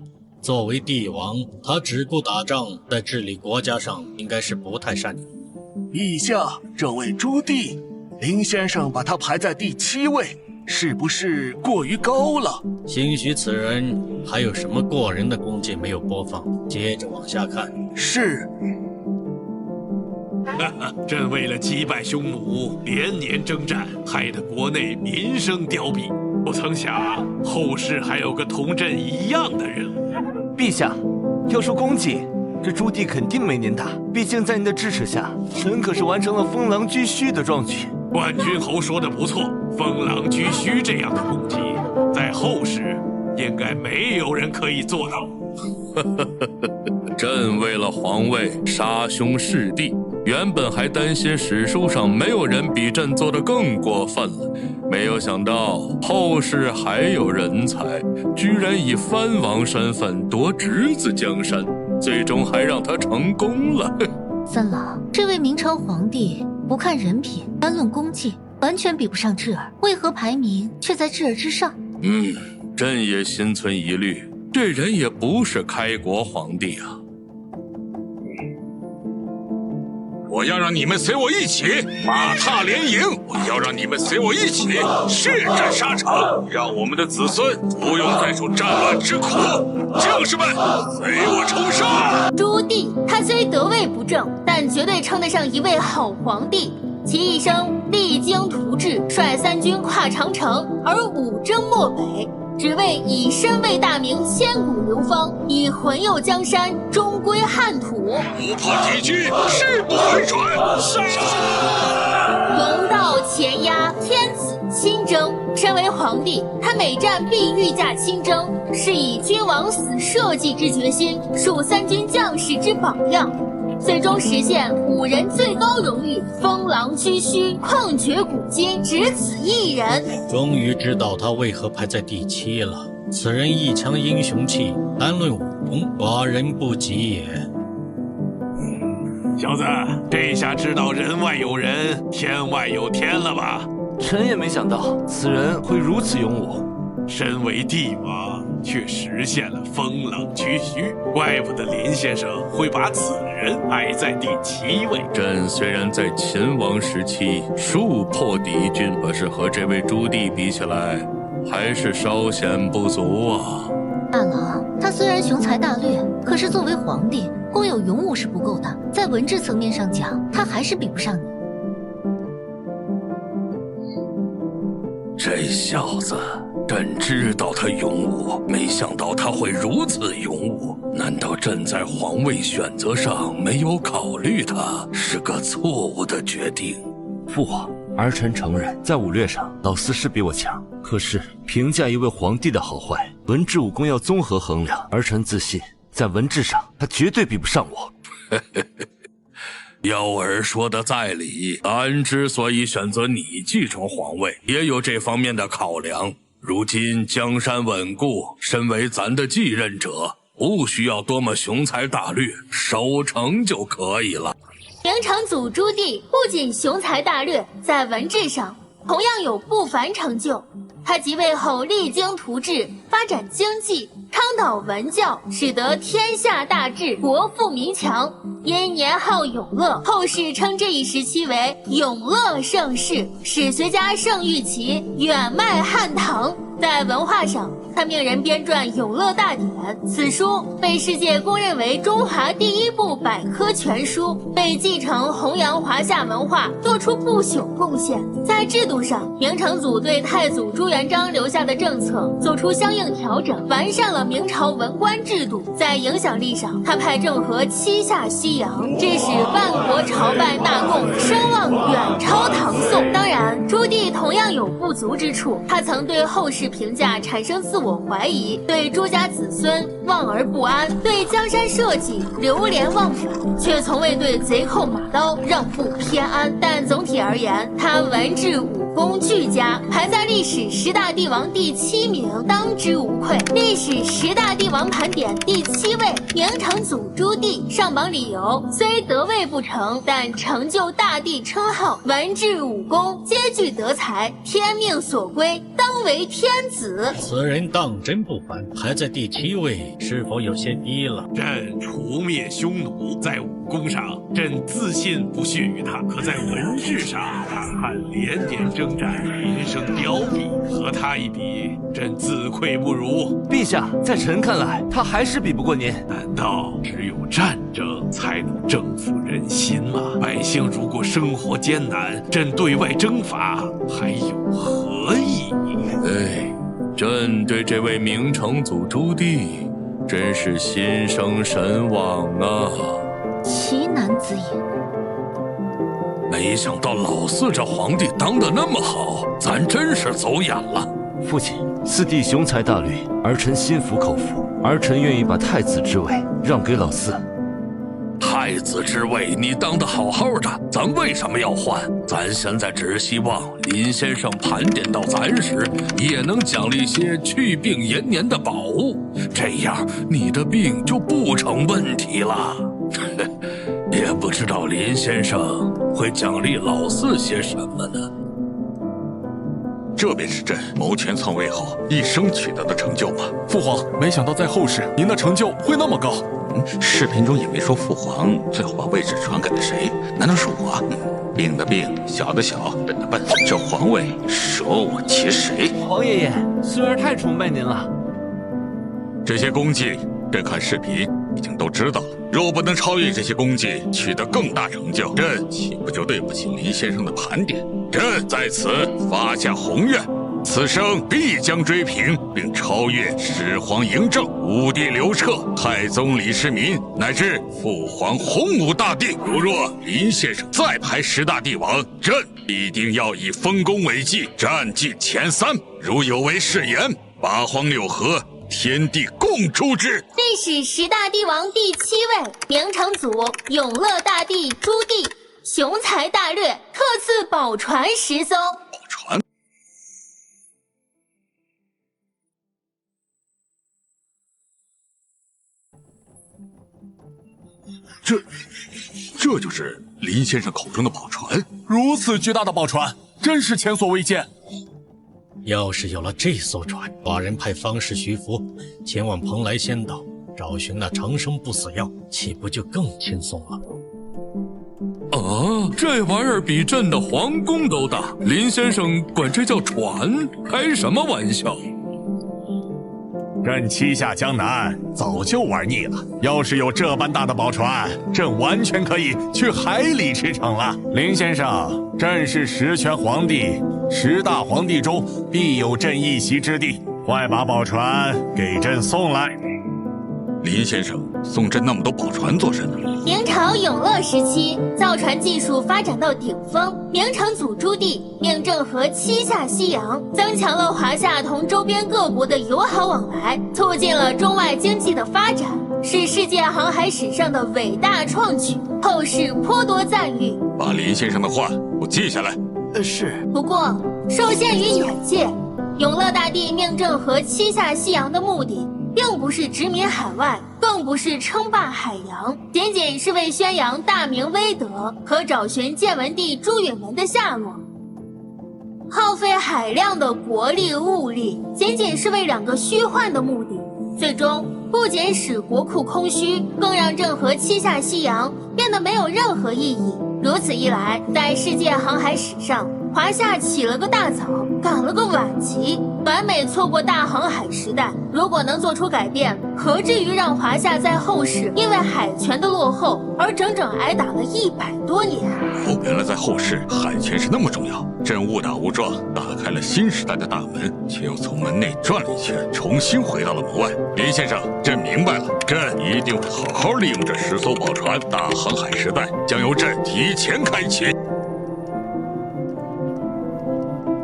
作为帝王，他只顾打仗，在治理国家上应该是不太善于。陛下，这位朱棣，林先生把他排在第7位，是不是过于高了？兴许此人还有什么过人的功绩没有播放，接着往下看。是。朕为了击败匈奴，连年征战，害得国内民生凋敝。不曾想后世还有个同朕一样的人物。陛下，要说功绩，这朱棣肯定没您大。毕竟在您的支持下，臣可是完成了封狼居胥的壮举。万君侯说的不错，封狼居胥这样的功绩，在后世应该没有人可以做到。朕为了皇位杀兄弑弟，原本还担心史书上没有人比朕做得更过分了，没有想到后世还有人才，居然以藩王身份夺侄子江山，最终还让他成功了。三郎，这位明朝皇帝不看人品，单论功绩，完全比不上智儿，为何排名却在智儿之上？朕也心存疑虑，这人也不是开国皇帝啊。我要让你们随我一起马踏连营，我要让你们随我一起血战沙场，让我们的子孙不用再受战乱之苦。将士们，随我冲上！朱棣，他虽得位不正，但绝对称得上一位好皇帝。其一生励精图治，率3军跨长城而五征漠北，只为以身为大明千古流芳，以魂佑江山，终归汉土。不怕敌军誓不回转。龙道前压，天子亲征。身为皇帝，他每战必御驾亲征，是以君王死社稷之决心，树3军将士之榜样，最终实现5人最高荣誉封狼居胥，旷绝古今，只此一人。终于知道他为何排在第7了。此人一腔英雄气，单论武功，寡人不及也。小子，这下知道人外有人，天外有天了吧？臣也没想到此人会如此勇武，身为帝王却实现了封狼居胥，怪不得林先生会把此人排在第7位。朕虽然在秦王时期数破敌军，可是和这位朱棣比起来，还是稍显不足啊。大郎，他虽然雄才大略，可是作为皇帝，光有勇武是不够的，在文治层面上讲，他还是比不上你。这小子，朕知道他勇武，没想到他会如此勇武。难道朕在皇位选择上没有考虑他，是个错误的决定？父皇，儿臣承认，在武略上老四是比我强，可是评价一位皇帝的好坏，文治武功要综合衡量。儿臣自信，在文治上他绝对比不上我。幺儿说的在理，俺之所以选择你继承皇位，也有这方面的考量。如今江山稳固，身为咱的继任者，不需要多么雄才大略，守城就可以了。明成祖朱棣不仅雄才大略，在文治上同样有不凡成就。他即位后励精图治，发展经济，倡导文教，使得天下大治，国富民强。因年好永乐，后世称这一时期为永乐盛世。史学家盛誉其远迈汉唐。在文化上，他命人编撰《永乐大典》，此书被世界公认为中华第一部百科全书，为继承弘扬华夏文化做出不朽贡献。在制度上，明成祖对太祖朱元璋留下的政策做出相应调整，完善了明朝文官制度。在影响力上，他派郑和七下西洋，致使万国朝拜纳贡，声望远超唐宋。当然，朱棣同样有不足之处，他曾对后世评价产生自我怀疑，对朱家子孙望而不安，对江山社稷流连忘返，却从未对贼寇马刀让步偏安。但总体而言，他文治武功俱佳，排在历史10大帝王第7名，当之无愧。历史10大帝王盘点第7位，明成祖朱棣。上榜理由虽得位不成，但成就大帝称号，文治武功皆具德才，天命所归，当为天子。此人当真不凡，排在第7位，是否有些低了？朕除灭匈奴，在武功上，朕自信不逊于他；可在文治上，看看连年征战，名声凋敝，和他一比，朕自愧不如。陛下，在臣看来，他还是比不过您。难道只有战争才能征服人心吗？百姓如果生活艰难，朕对外征伐还有何意义？哎，朕对这位明成祖朱棣真是心生神往啊！奇男子也。没想到老四这皇帝当得那么好，咱真是走眼了。父亲，四弟雄才大略，儿臣心服口服，儿臣愿意把太子之位让给老四。太子之位你当得好好的，咱为什么要换？咱现在只希望林先生盘点到咱时，也能奖励些去病延年的宝物，这样你的病就不成问题了。也不知道林先生会奖励老四些什么呢？这便是朕谋权篡位后一生取得的成就吗？父皇，没想到在后世您的成就会那么高。视频中也没说父皇最后把位置传给了谁，难道是我？病的病，小的小，笨的笨，这皇位舍我其谁？皇爷爷，孙儿太崇拜您了。这些功绩，朕看视频已经都知道了。若不能超越这些功绩，取得更大成就，朕岂不就对不起林先生的盘点？朕在此发下宏愿，此生必将追平并超越始皇嬴政、武帝刘彻、太宗李世民，乃至父皇洪武大帝。如若林先生再排10大帝王，朕必定要以丰功伟绩，占尽前3。如有违誓言，八荒六合，天地共诛之。历史10大帝王第7位，明成祖永乐大帝朱棣，雄才大略，特赐宝船10艘。宝船？这就是林先生口中的宝船？如此巨大的宝船，真是前所未见。要是有了这艘船，寡人派方士徐福前往蓬莱仙岛找寻那长生不死药，岂不就更轻松了？啊，这玩意儿比朕的皇宫都大，林先生管这叫船？开什么玩笑？朕七下江南早就玩腻了，要是有这般大的宝船，朕完全可以去海里驰骋了。林先生，朕是实权皇帝，10大皇帝中必有朕一席之地，快把宝船给朕送来。林先生送朕那么多宝船做甚呢？明朝永乐时期，造船技术发展到顶峰，明成祖朱棣命郑和七下西洋，增强了华夏同周边各国的友好往来，促进了中外经济的发展，是世界航海史上的伟大创举，后世颇多赞誉。把林先生的话我记下来。是。不过，受限于眼界，永乐大帝命郑和七下西洋的目的，并不是殖民海外，更不是称霸海洋，仅仅是为宣扬大明威德和找寻建文帝朱允炆的下落。耗费海量的国力物力，仅仅是为2个虚幻的目的，最终不仅使国库空虚，更让郑和七下西洋变得没有任何意义。如此一来，在世界航海史上，华夏起了个大早，赶了个晚集，完美错过大航海时代。如果能做出改变，何至于让华夏在后世因为海权的落后而整整挨打了100多年？原来在后世海权是那么重要。朕误打误撞打开了新时代的大门，却又从门内转了一圈，重新回到了门外。林先生，朕明白了，朕一定会好好利用这10艘宝船，大航海时代将由朕提前开启。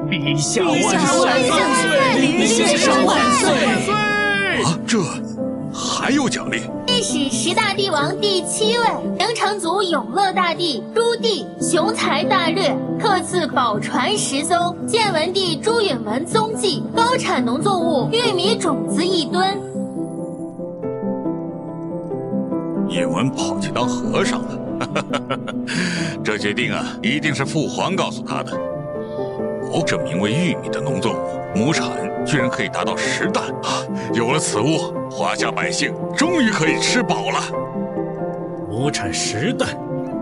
陛下万岁！林先生万岁！啊，这还有奖励？历史10大帝王第7位，明成祖永乐大帝朱棣雄才大略，特赐宝船10艘，建文帝朱允炆踪迹，高产农作物玉米种子1吨。叶文跑去当和尚了，这决定啊，一定是父皇告诉他的。哦，这名为玉米的农作物，亩产居然可以达到10担啊！有了此物，华夏百姓终于可以吃饱了。亩产10担，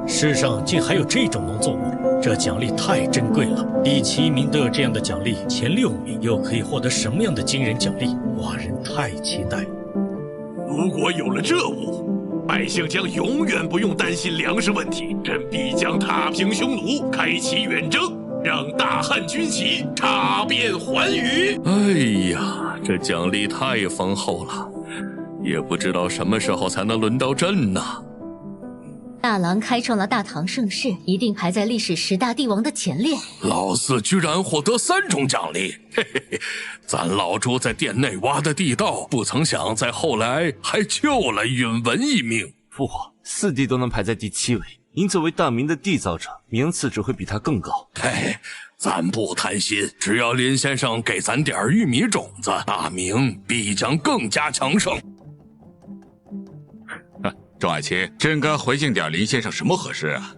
世上竟还有这种农作物，这奖励太珍贵了。第7名都有这样的奖励，前6名又可以获得什么样的惊人奖励？寡人太期待了。如果有了这物，百姓将永远不用担心粮食问题，朕必将踏平匈奴，开启远征，让大汉军旗插遍寰宇。哎呀，这奖励太丰厚了，也不知道什么时候才能轮到朕呢。大郎开创了大唐盛世，一定排在历史10大帝王的前列。老四居然获得3种奖励，嘿嘿嘿！咱老朱在殿内挖的地道，不曾想在后来还救了允炆一命。父皇，4弟都能排在第7位，您作为大明的缔造者，名次只会比他更高。嘿，咱不贪心，只要林先生给咱点玉米种子，大明必将更加强盛。众爱卿，朕该回敬点林先生什么合适啊？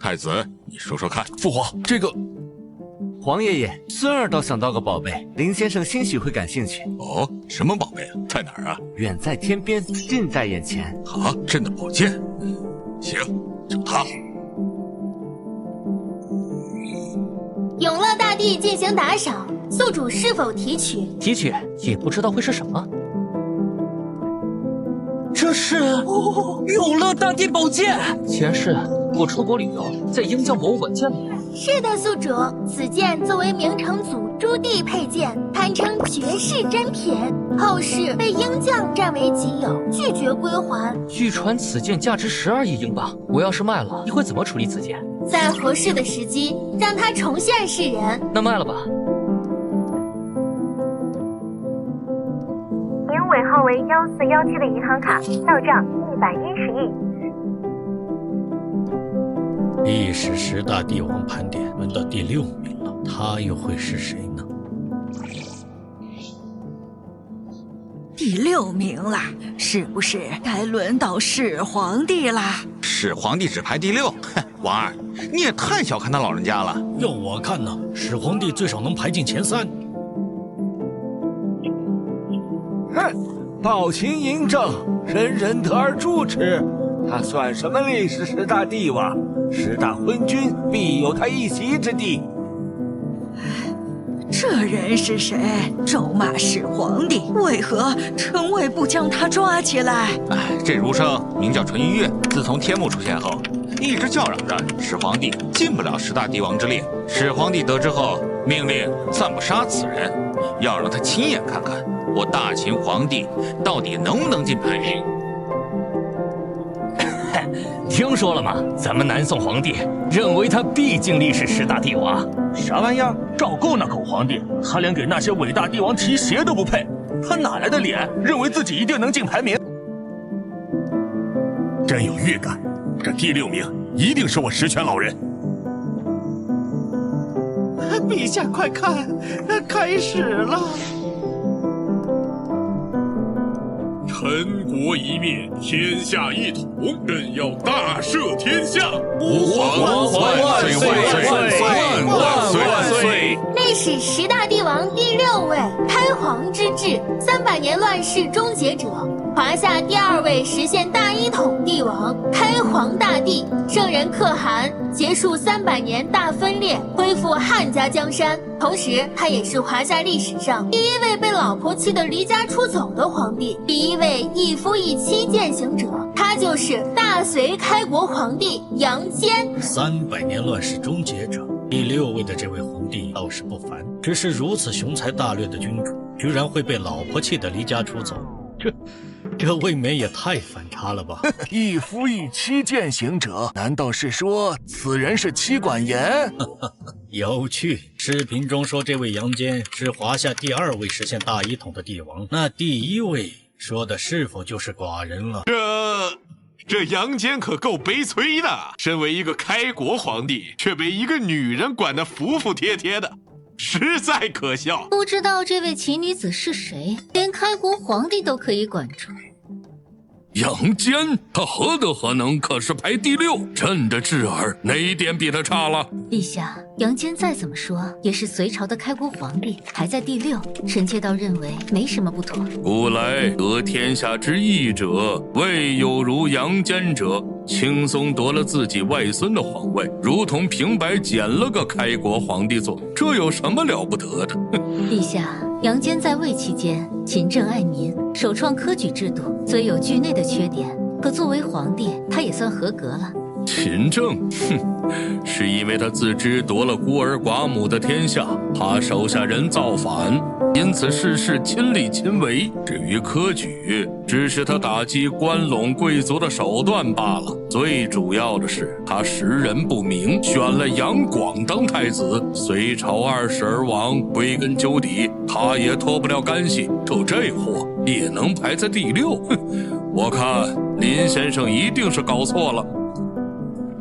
太子，你说说看。父皇，这个……皇爷爷，孙儿倒想到个宝贝，林先生兴许会感兴趣。哦，什么宝贝啊？在哪儿啊？远在天边，近在眼前。啊，朕的宝剑。行，就它。永乐大帝进行打赏，宿主是否提取？提取，也不知道会是什么。这是永乐大帝宝剑。前世我出国旅游，在鹰将博物馆见过。是的，宿主，此剑作为明成祖朱棣佩剑，堪称绝世珍品，后世被鹰将占为己有，拒绝归还。据传此剑价值12亿英镑，我要是卖了，你会怎么处理此剑？在合适的时机，让它重现世人。那卖了吧。您尾号为1417的银行卡到账110亿。历史10大帝王盘点轮到第6名了，他又会是谁呢？第6名啦，是不是该轮到始皇帝啦？始皇帝只排第6，哼，王二，你也太小看他老人家了。要我看呢，始皇帝最少能排进前3。哼，暴秦嬴政，人人得而诛之。他算什么历史10大帝王？10大昏君必有他一席之地。这人是谁？咒骂始皇帝，为何臣位不将他抓起来？这儒生名叫淳于越，自从天目出现后，一直叫嚷着始皇帝进不了10大帝王之列。始皇帝得知后，命令暂不杀此人，要让他亲眼看看我大秦皇帝到底能不能进排名。听说了吗？咱们南宋皇帝认为他必进历史10大帝王。啥玩意儿？赵构那狗皇帝，他连给那些伟大帝王提鞋都不配，他哪来的脸认为自己一定能进排名？朕有预感，这第6名一定是我十全老人。陛下快看，开始了。陈国一灭，天下一统，朕要大赦天下。吾皇万岁万岁万岁！历史10大帝王第6位，开皇之治，300年乱世终结者。华夏第2位实现大一统帝王，开皇大帝，圣人可汗，结束300年大分裂，恢复汉家江山。同时，他也是华夏历史上第1位被老婆气得离家出走的皇帝，第1位一夫一妻践行者，他就是大隋开国皇帝杨坚。300年乱世终结者，第6位的这位皇帝倒是不凡，只是如此雄才大略的君主，居然会被老婆气得离家出走，这未免也太反差了吧！一夫一妻践行者，难道是说此人是妻管严？有趣。视频中说这位杨坚是华夏第2位实现大一统的帝王，那第1位说的是否就是寡人了？这杨坚可够悲催的，身为一个开国皇帝，却被一个女人管得服服帖帖的，实在可笑。不知道这位奇女子是谁，连开国皇帝都可以管住。杨坚，他何德何能？可是排第6，朕的智儿哪一点比他差了？陛下，杨坚再怎么说也是隋朝的开国皇帝，排在第6，臣妾倒认为没什么不妥。古来得天下之义者，未有如杨坚者，轻松夺了自己外孙的皇位，如同平白捡了个开国皇帝做，这有什么了不得的？陛下，杨坚在位期间勤政爱民，首创科举制度，虽有惧内的缺点，可作为皇帝，他也算合格了。勤政，哼，是因为他自知夺了孤儿寡母的天下，怕手下人造反，因此事事亲力亲为。至于科举，只是他打击关陇贵族的手段罢了。最主要的是，他识人不明，选了杨广当太子，隋朝20而亡，归根究底，他也脱不了干系。就这货也能排在第6，哼，我看林先生一定是搞错了。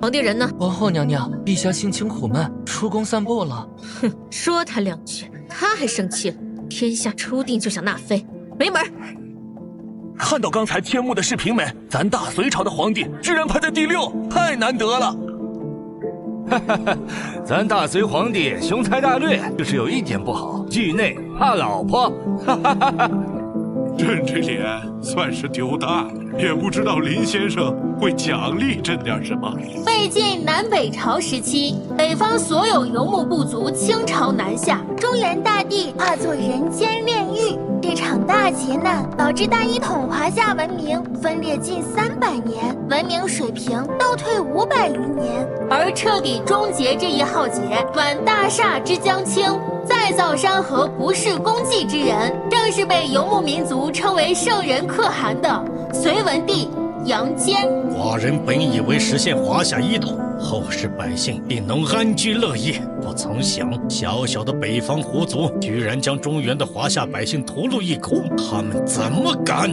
皇帝人呢？皇后娘娘，陛下心情苦闷，出宫散步了。哼，说他2句，他还生气了。天下初定就想纳妃，没门！看到刚才天幕的视频没？咱大隋朝的皇帝居然排在第6，太难得了。哈哈哈，咱大隋皇帝雄才大略，就是有一点不好，惧内怕老婆。哈哈哈哈。朕这脸算是丢大了，也不知道林先生会奖励朕点什么。魏晋南北朝时期，北方所有游牧部族倾巢南下，中原大地化作人间炼狱。这场大劫难导致大一统华夏文明分裂近300年，文明水平倒退500余年。而彻底终结这一浩劫，挽大厦之将倾，再造山河不是功绩之人，正是被游牧民族称为圣人可汗的隋文帝杨坚。寡人本以为实现华夏一统，后世百姓定能安居乐业，不曾想小小的北方胡族居然将中原的华夏百姓屠戮一空，他们怎么敢？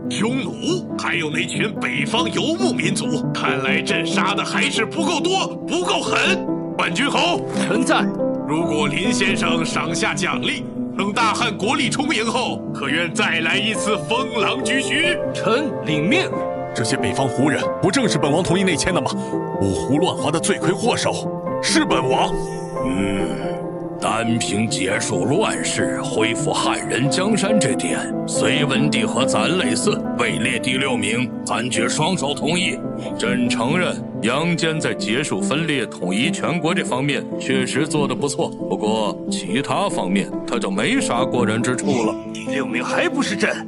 匈奴，还有那群北方游牧民族，看来朕杀的还是不够多，不够狠。万军侯，臣在。如果林先生赏下奖励，等大汉国力充盈后，可愿再来一次封狼居胥？臣领命。这些北方胡人，不正是本王同意内迁的吗？五胡乱华的罪魁祸首是本王。单凭结束乱世、恢复汉人江山这点，隋文帝和咱类似，位列第6名，咱举双手同意。朕承认杨坚在结束分裂、统一全国这方面确实做得不错，不过其他方面他就没啥过人之处了。第6名还不是朕？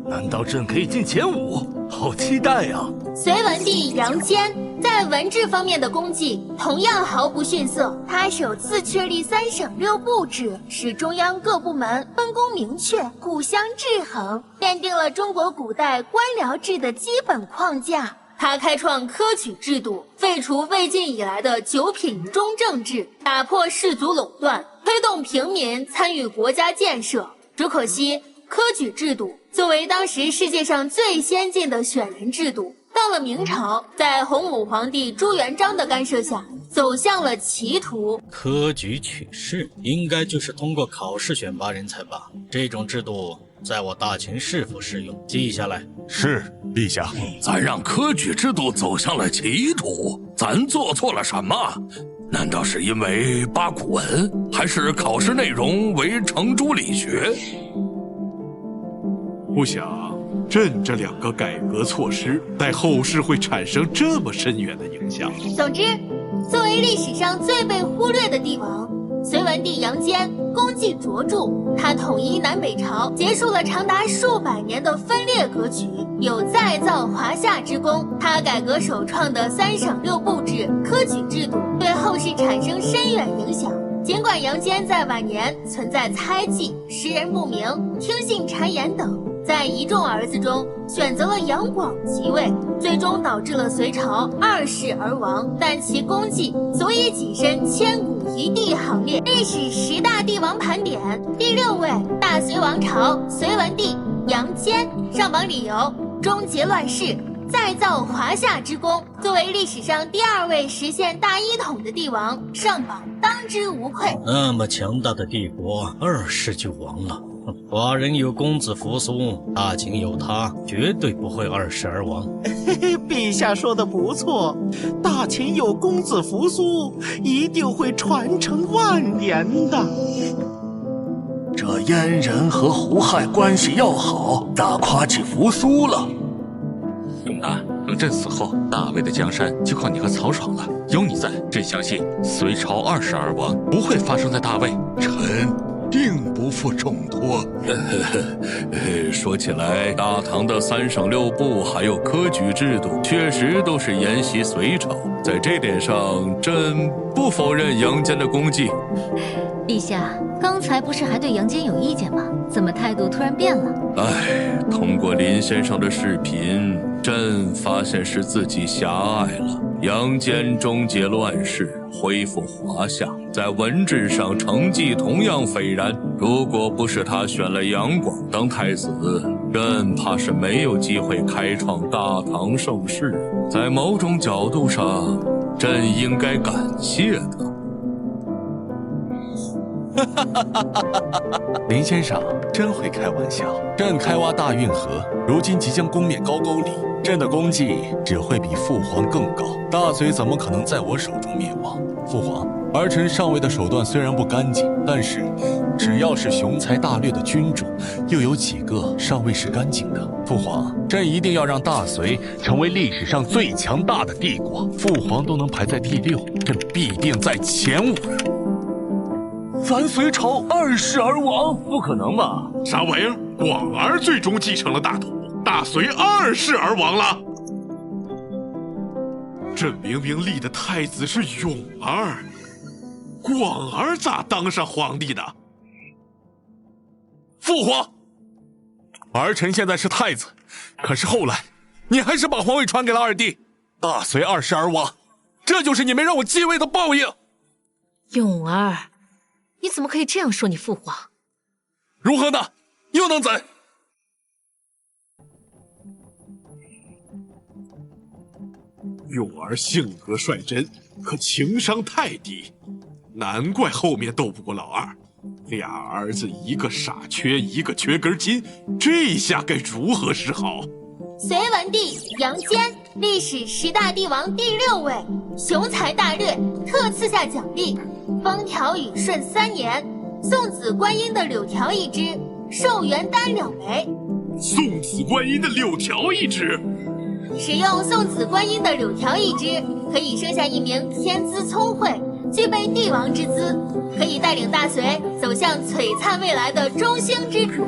难道朕可以进前5？好期待呀！隋文帝杨坚，在文治方面的功绩同样毫不逊色。他首次确立3省6部制，使中央各部门分工明确，互相制衡，奠定了中国古代官僚制的基本框架。他开创科举制度，废除魏晋以来的9品一中政治，打破氏族垄断，推动平民参与国家建设。只可惜，科举制度作为当时世界上最先进的选人制度，到了明朝，在洪武皇帝朱元璋的干涉下，走向了歧途。科举取士应该就是通过考试选拔人才吧？这种制度在我大秦是否适用？记下来。是，陛下。咱让科举制度走向了歧途，咱做错了什么？难道是因为八股文，还是考试内容为程朱理学？不想朕这2个改革措施在后世会产生这么深远的影响。总之，作为历史上最被忽略的帝王，隋文帝杨坚功绩卓著。他统一南北朝，结束了长达数百年的分裂格局，有再造华夏之功。他改革首创的3省6部制科举制度，对后世产生深远影响。尽管杨坚在晚年存在猜忌、识人不明、听信谗言等，在一众儿子中选择了杨广即位，最终导致了隋朝2世而亡，但其功绩足以跻身千古一帝行列。历史10大帝王盘点，第6位大隋王朝隋文帝杨坚，上榜理由：终结乱世，再造华夏之功。作为历史上第2位实现大一统的帝王，上榜当之无愧。那么强大的帝国，2世就亡了。寡人有公子扶苏，大秦有他，绝对不会2世而亡。陛下说的不错，大秦有公子扶苏，一定会传承万年的。这燕人和胡亥关系要好，大夸起扶苏了。勇大，等朕死后，大魏的江山就靠你和曹爽了。有你在，朕相信隋朝2世而亡不会发生在大魏。臣定不负重托。说起来，大唐的3省6部还有科举制度，确实都是沿袭隋朝。在这点上，朕不否认杨坚的功绩。陛下，刚才不是还对杨坚有意见吗？怎么态度突然变了？通过林先生的视频，朕发现是自己狭隘了。杨坚终结乱世，恢复华夏，在文治上成绩同样斐然。如果不是他选了杨广当太子，朕怕是没有机会开创大唐盛世。在某种角度上，朕应该感谢他。林先生真会开玩笑。朕开挖大运河，如今即将攻灭高句丽，朕的功绩只会比父皇更高。大隋怎么可能在我手中灭亡？父皇，儿臣上位的手段虽然不干净，但是只要是雄才大略的君主，又有几个上位是干净的？父皇，朕一定要让大隋成为历史上最强大的帝国。父皇都能排在第6，朕必定在前5。咱隋朝2世而亡，不可能吧？啥玩意儿？广儿最终继承了大统，大隋2世而亡了。朕明明立的太子是永儿，广儿咋当上皇帝的？父皇，儿臣现在是太子，可是后来你还是把皇位传给了二弟，大隋2世而亡，这就是你们让我继位的报应。永儿，你怎么可以这样说你父皇？如何呢？又能怎？永儿性格率真，可情商太低，难怪后面斗不过老二。俩儿子一个傻缺，一个缺根筋，这下该如何是好？隋文帝杨坚，历史10大帝王第6位，雄才大略，特赐下奖励：风调雨顺3年，送子观音的柳条1支，寿元丹2枚。送子观音的柳条1支。使用送子观音的柳条1支，可以生下一名天资聪慧、具备帝王之资，可以带领大隋走向璀璨未来的中兴之主。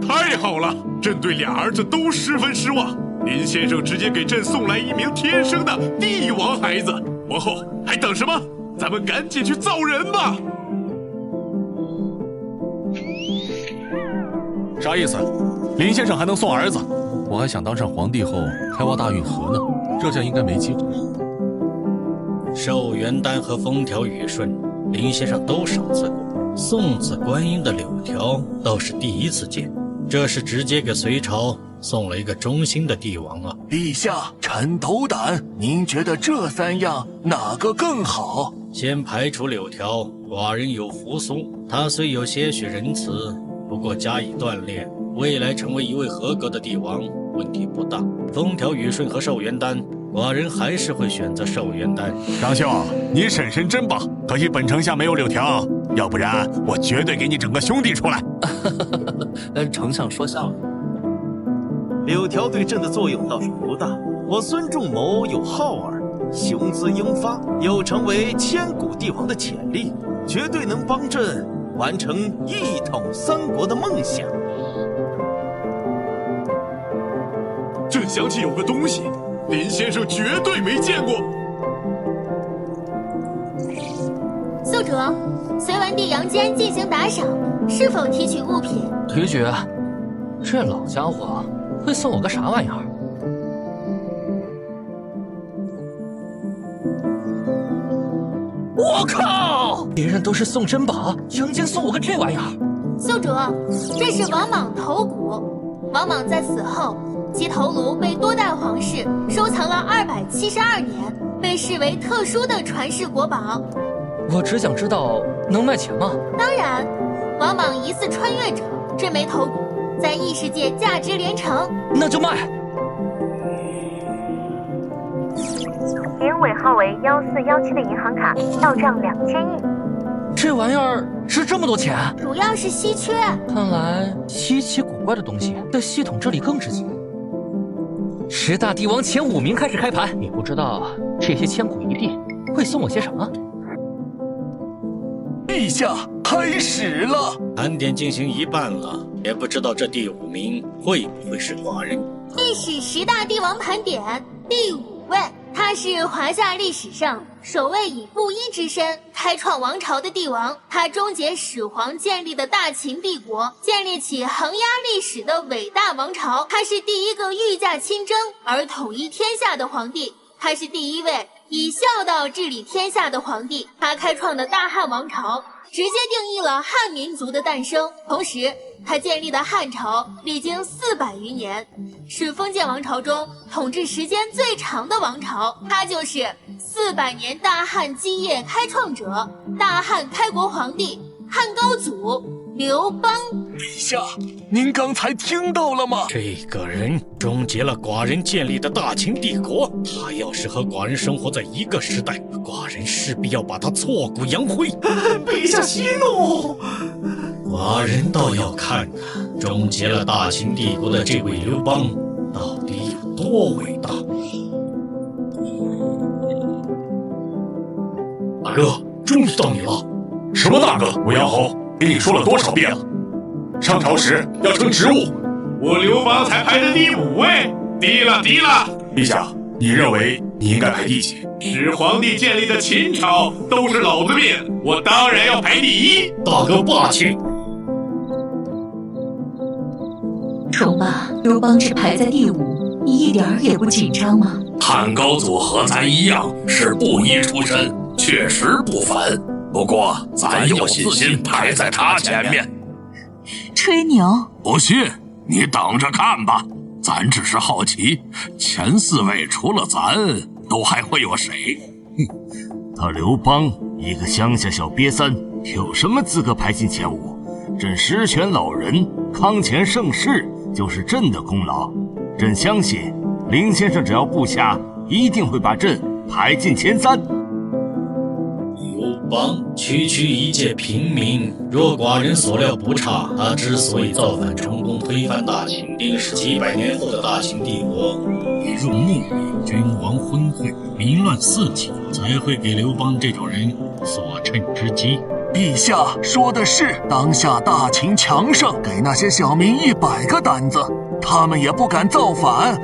太好了，朕对俩儿子都十分失望。林先生直接给朕送来一名天生的帝王孩子，王后还等什么？咱们赶紧去造人吧！啥意思？林先生还能送儿子？我还想当上皇帝后开挖大运河呢，这下应该没机会。寿元丹和风调雨顺，林先生都赏赐过。送子观音的柳条倒是第一次见，这是直接给隋朝送了一个忠心的帝王啊！陛下，臣斗胆，您觉得这3样哪个更好？先排除柳条，寡人有扶苏，他虽有些许仁慈，不过加以锻炼，未来成为一位合格的帝王问题不大。风调雨顺和寿元丹，寡人还是会选择寿元丹。张兄，你审审真吧，可惜本城下没有柳条，要不然我绝对给你整个兄弟出来。丞相说笑了。柳条对朕的作用倒是不大，我孙仲谋有浩儿，雄姿英发，有成为千古帝王的潜力，绝对能帮朕完成一统三国的梦想。朕想起有个东西，林先生绝对没见过。宿主，隋文帝杨坚进行打赏，是否提取物品？提取。这老家伙会送我个啥玩意儿？我靠！别人都是送珍宝，杨坚送我个这玩意儿。宿主，这是王莽头骨。王莽在死后，其头颅被多代皇室收藏了272年，被视为特殊的传世国宝。我只想知道能卖钱吗？当然，王莽疑似穿越者，这枚头骨在异世界价值连城。那就卖。您尾号为1417的银行卡到账2000亿。这玩意儿值这么多钱？主要是稀缺。看来稀奇古怪的东西在系统这里更值钱。10大帝王前5名开始开盘，也不知道这些千古一帝会送我些什么。陛下，开始了！盘点进行一半了，也不知道这第5名会不会是寡人。历史10大帝王盘点第5位，他是华夏历史上首位以布衣之身开创王朝的帝王，他终结始皇建立的大秦帝国，建立起横压历史的伟大王朝。他是第一个御驾亲征而统一天下的皇帝，他是第一位以孝道治理天下的皇帝。他开创的大汉王朝直接定义了汉民族的诞生，同时他建立的汉朝历经400余年，是封建王朝中统治时间最长的王朝。他就是400年大汉基业开创者，大汉开国皇帝汉高祖刘邦。陛下，您刚才听到了吗？这个人终结了寡人建立的大秦帝国，他要是和寡人生活在一个时代，寡人势必要把他挫骨扬灰。陛下息怒！寡人倒要看看终结了大秦帝国的这位刘邦到底有多伟大。大哥，终于到你了。什么大哥？我杨侯给你说了多少遍了？上朝时要称职务。我刘邦才排在第5位，低了。陛下，你认为你应该排第几？始皇帝建立的秦朝都是老子命，我当然要排第1。大哥霸气。宠爸，刘邦只排在第5，你一点儿也不紧张吗？汉高祖和咱一样是布衣出身，确实不凡。不过咱有信心排在他前面。吹牛！不信你等着看吧，咱只是好奇，前4位除了咱，都还会有谁？他刘邦一个乡下小瘪三，有什么资格排进前5？朕十全老人康乾盛世就是朕的功劳，朕相信林先生只要不瞎，一定会把朕排进前3。刘邦区区一介平民，若寡人所料不差，他之所以造反成功推翻大秦，定是几百年后的大秦帝国以用木笔，君王昏聩，民乱四起，才会给刘邦这种人所趁之机。陛下说的是，当下大秦强盛，给那些小民100个胆子，他们也不敢造反。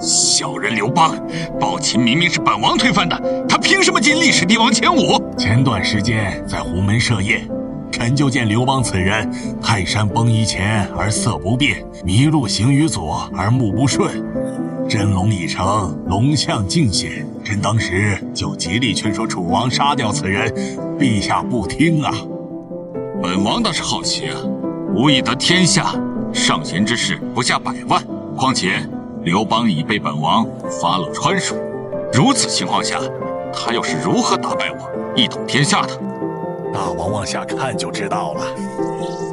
小人刘邦，暴秦明明是本王推翻的，他凭什么进历史帝王前5？前段时间在鸿门设宴，臣就见刘邦此人，泰山崩于前而色不变，麋鹿行于左而目不顺，真龙已成，龙象尽显。朕当时就极力劝说楚王杀掉此人，陛下不听啊。本王倒是好奇啊，吾以得天下，上贤之士不下100万，况且刘邦已被本王发了川蜀，如此情况下，他又是如何打败我，一统天下的？大王往下看就知道了。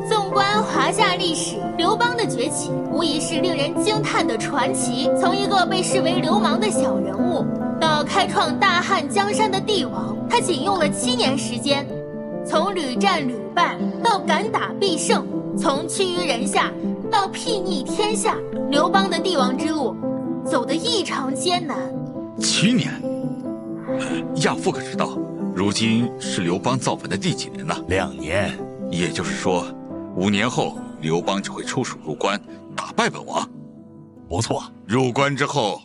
纵观华夏历史，刘邦的崛起无疑是令人惊叹的传奇。从一个被视为流氓的小人物，到开创大汉江山的帝王，他仅用了7年时间。从屡战屡败到敢打必胜，从屈于人下到睥睨天下，刘邦的帝王之路走得异常艰难。7年，亚父可知道，如今是刘邦造反的第几年呢？2年，也就是说，5年后刘邦就会出蜀入关，打败本王。不错，入关之后，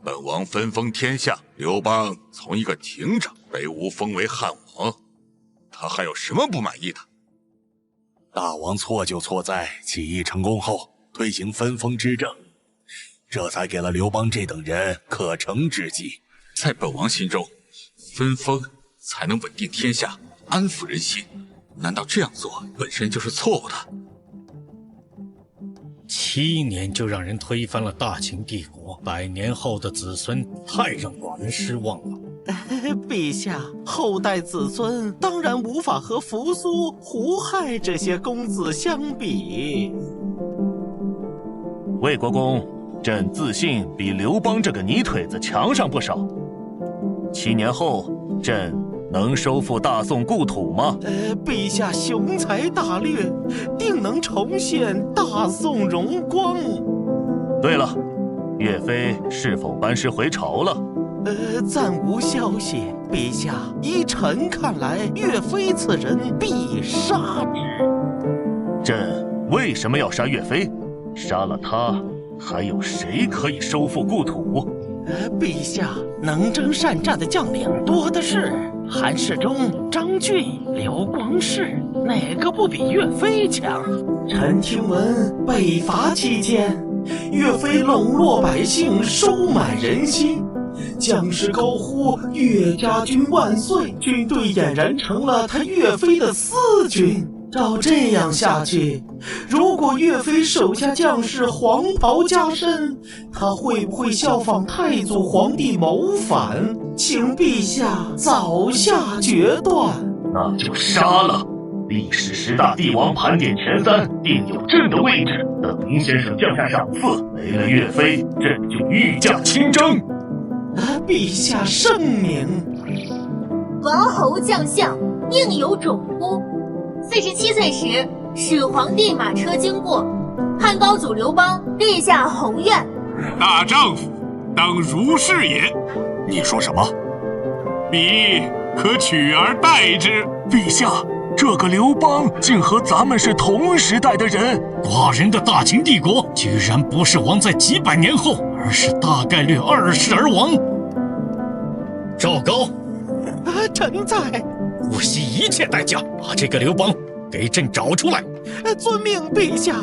本王分封天下，刘邦从一个亭长被吾封为汉王。他还有什么不满意的？大王错就错在起义成功后推行分封之政，这才给了刘邦这等人可乘之机。在本王心中，分封才能稳定天下，安抚人心。难道这样做本身就是错误的？7年就让人推翻了大秦帝国，100年后的子孙太让寡人失望了。陛下，后代子孙当然无法和扶苏、胡亥这些公子相比。魏国公，朕自信比刘邦这个泥腿子强上不少。7年后，朕能收复大宋故土吗？陛下雄才大略，定能重现大宋荣光。对了，岳飞是否班师回朝了？暂无消息。陛下，依臣看来，岳飞此人必杀之。朕为什么要杀岳飞？杀了他，还有谁可以收复故土？陛下，能征善战的将领多的是，韩世忠、张俊、刘光世，哪个不比岳飞强？臣听闻北伐期间，岳飞笼络百姓，收买人心。将士高呼岳家军万岁，军队俨然成了他岳飞的私军。照这样下去，如果岳飞手下将士黄袍加身，他会不会效仿太祖皇帝谋反？请陛下早下决断。那就杀了。历史10大帝王盘点前3，定有朕的位置。等林先生降下赏赐，没了岳飞，朕就御驾亲征。陛下圣明。王侯将相宁有种乎？47岁时，始皇帝马车经过，汉高祖刘邦立下宏愿：大丈夫当如是也。你说什么？彼可取而代之。陛下，这个刘邦竟和咱们是同时代的人。寡人的大秦帝国居然不是亡在几百年后，而是大概率2世而亡。赵高，臣在。不惜一切代价把这个刘邦给朕找出来。遵命，陛下。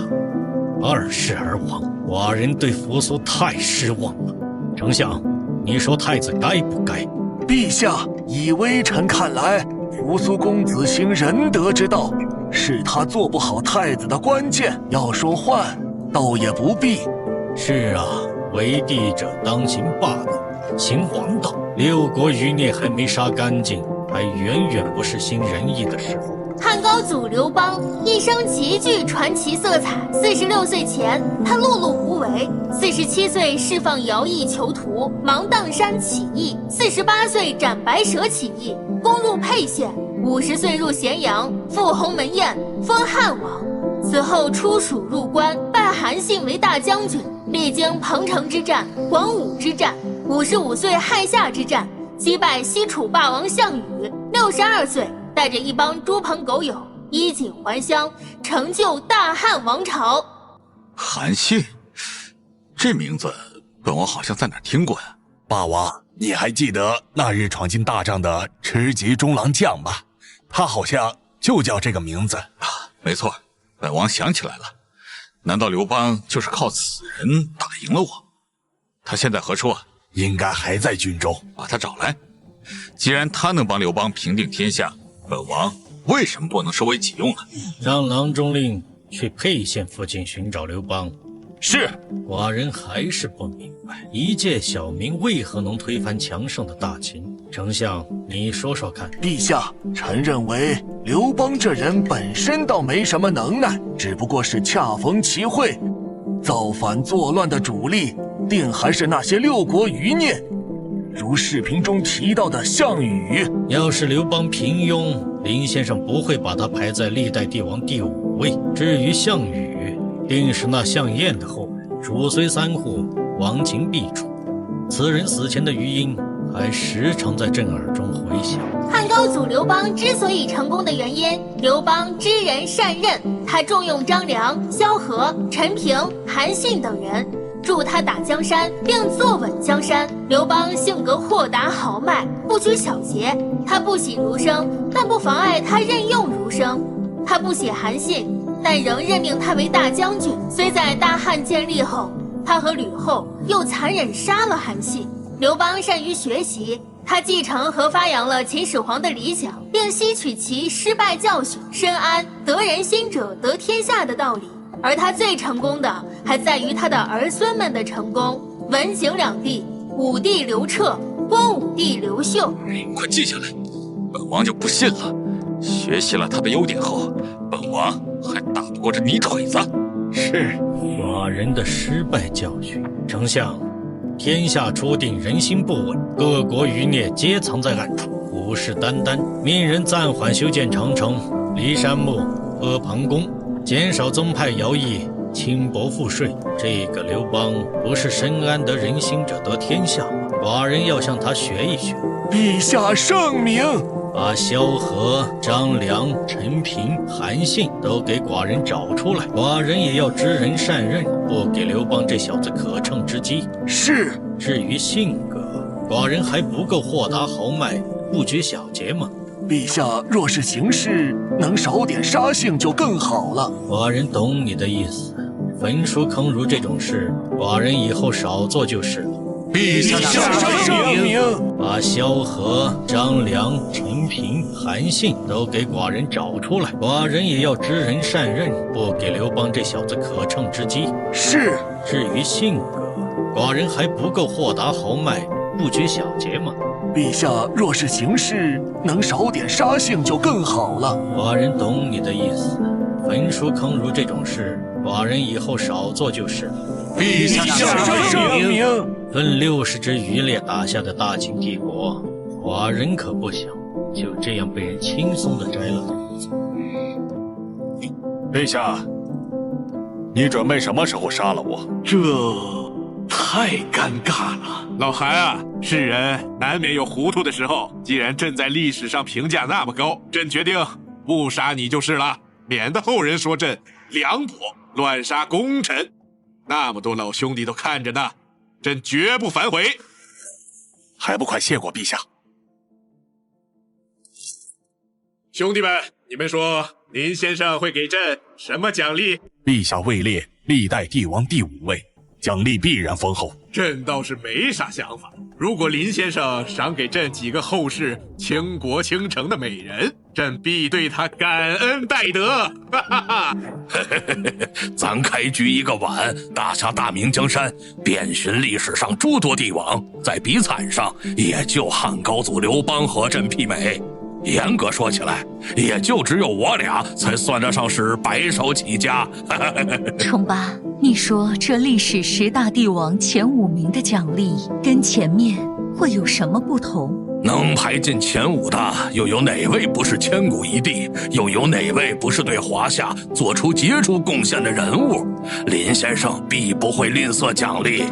2世而亡，寡人对扶苏太失望了。丞相，你说太子该不该？陛下，以微臣看来，扶苏公子行仁德之道，是他做不好太子的关键。要说换，倒也不必。是啊，为帝者当行霸道，行王道。6国余孽还没杀干净，还远远不是行仁义的时候。汉高祖刘邦一生极具传奇色彩。46岁前，他碌碌无为；47岁释放徭役囚徒，芒砀山起义；48岁斩白蛇起义，攻入沛县；50岁入咸阳，赴鸿门宴，封汉王。此后出蜀入关，拜韩信为大将军，历经彭城之战、广武之战。55岁汉夏之战，击败西楚霸王项羽。62岁，带着一帮猪朋狗友衣锦还乡，成就大汉王朝。韩信，这名字本王好像在哪儿听过呀？霸王，你还记得那日闯进大帐的赤级中郎将吗？他好像就叫这个名字啊。没错，本王想起来了。难道刘邦就是靠此人打赢了我？他现在何处啊？应该还在军中，把他找来。既然他能帮刘邦平定天下，本王为什么不能收为己用呢？让郎中令去沛县附近寻找刘邦。是。寡人还是不明白，一介小民为何能推翻强盛的大秦？丞相，你说说看。陛下，臣认为刘邦这人本身倒没什么能耐，只不过是恰逢其会，造反作乱的主力定还是那些六国余孽，如视频中提到的项羽。要是刘邦平庸，林先生不会把他排在历代帝王第5位。至于项羽，定是那项燕的后人，主随3户，亡秦必楚。此人死前的余音还时常在朕耳中回响。汉高祖刘邦之所以成功的原因，刘邦知人善任，他重用张良、萧何、陈平、韩信等人，助他打江山，并坐稳江山。刘邦性格豁达豪迈，不拘小节。他不喜儒生，但不妨碍他任用儒生。他不喜韩信，但仍任命他为大将军。虽在大汉建立后，他和吕后又残忍杀了韩信。刘邦善于学习，他继承和发扬了秦始皇的理想，并吸取其失败教训，深谙得人心者得天下的道理。而他最成功的还在于他的儿孙们的成功。文景两帝，武帝刘彻，光武帝刘秀。快记下来，本王就不信了。学习了他的优点后，本王还打不过这泥腿子。是寡人的失败教训。丞相，天下初定，人心不稳，各国余孽皆藏在暗处，虎视眈眈。命人暂缓修建长城、骊山墓、阿房宫，减少宗派徭役，轻薄赋税。这个刘邦不是深谙得人心者得天下吗？寡人要向他学一学。陛下圣明。把萧何、张良、陈平、韩信都给寡人找出来，寡人也要知人善任，不给刘邦这小子可乘之机。是。至于性格，寡人还不够豁达豪迈，不拘小节吗？陛下若是行事能少点杀性就更好了。寡人懂你的意思，焚书坑儒这种事，寡人以后少做就是了。陛下圣明。把萧何、张良、陈平、韩信都给寡人找出来，寡人也要知人善任，不给刘邦这小子可乘之机。是。至于性格，寡人还不够豁达豪迈，不拘小节吗？陛下若是行事能少点杀性就更好了。寡人懂你的意思，焚书坑儒这种事，寡人以后少做就是了。陛下圣明。分60支余烈打下的大秦帝国，寡人可不想就这样被人轻松地摘了头子。陛下，你准备什么时候杀了我？这太尴尬了。老韩啊，世人难免有糊涂的时候。既然朕在历史上评价那么高，朕决定不杀你就是了，免得后人说朕凉薄，乱杀功臣。那么多老兄弟都看着呢，朕绝不反悔。还不快谢过陛下！兄弟们，你们说林先生会给朕什么奖励？陛下位列历代帝王第5位，奖励必然丰厚。朕倒是没啥想法，如果林先生赏给朕几个后世倾国倾城的美人，朕必对他感恩戴德。哈哈哈！咱开局一个碗，打下大明江山，遍寻历史上诸多帝王，在比惨上也就汉高祖刘邦和朕媲美。严格说起来，也就只有我俩才算得上是白手起家。冲爸，你说这历史10大帝王前5名的奖励跟前面会有什么不同？能排进前5的，又有哪位不是千古一帝？又有哪位不是对华夏做出杰出贡献的人物？林先生必不会吝啬奖励。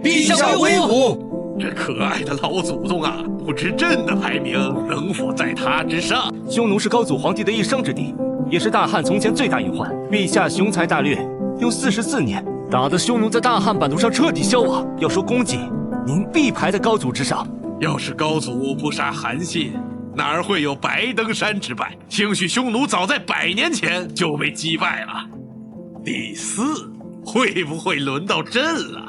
陛下威武！这可爱的老祖宗啊，不知朕的排名能否在他之上？匈奴是高祖皇帝的一生之地，也是大汉从前最大隐患。陛下雄才大略，用44年打得匈奴在大汉版图上彻底消亡。要说功绩，您必排在高祖之上。要是高祖不杀韩信，哪儿会有白登山之败？兴许匈奴早在100年前就被击败了。第4，会不会轮到朕了？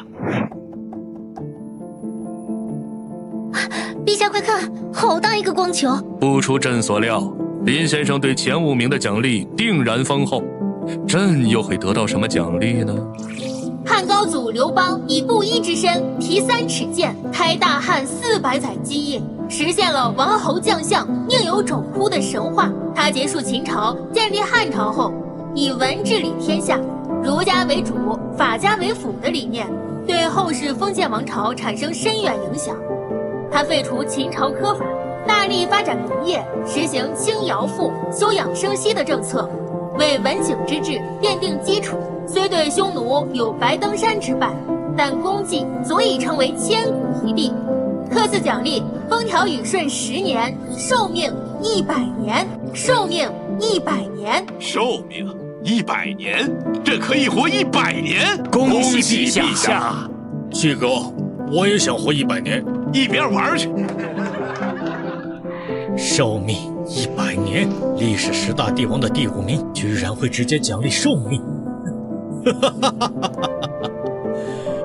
陛下快看，好大一个光球！不出朕所料，林先生对前5名的奖励定然丰厚，朕又会得到什么奖励呢？汉高祖刘邦以布衣之身，提3尺剑，开大汉400载基业，实现了王侯将相宁有种乎的神话。他结束秦朝，建立汉朝后，以文治理天下，儒家为主，法家为辅的理念，对后世封建王朝产生深远影响。他废除秦朝苛法，大力发展农业，实行轻徭赋、休养生息的政策，为文景之治奠定基础。虽对匈奴有白登山之败，但功绩足以称为千古一帝。特赐奖励风调雨顺10年，寿命100年。寿命100年，寿命100年，这可以活100年！恭喜陛下！七哥，我也想活100年，一边玩去！寿命100年，历史10大帝王的第5名居然会直接奖励寿命！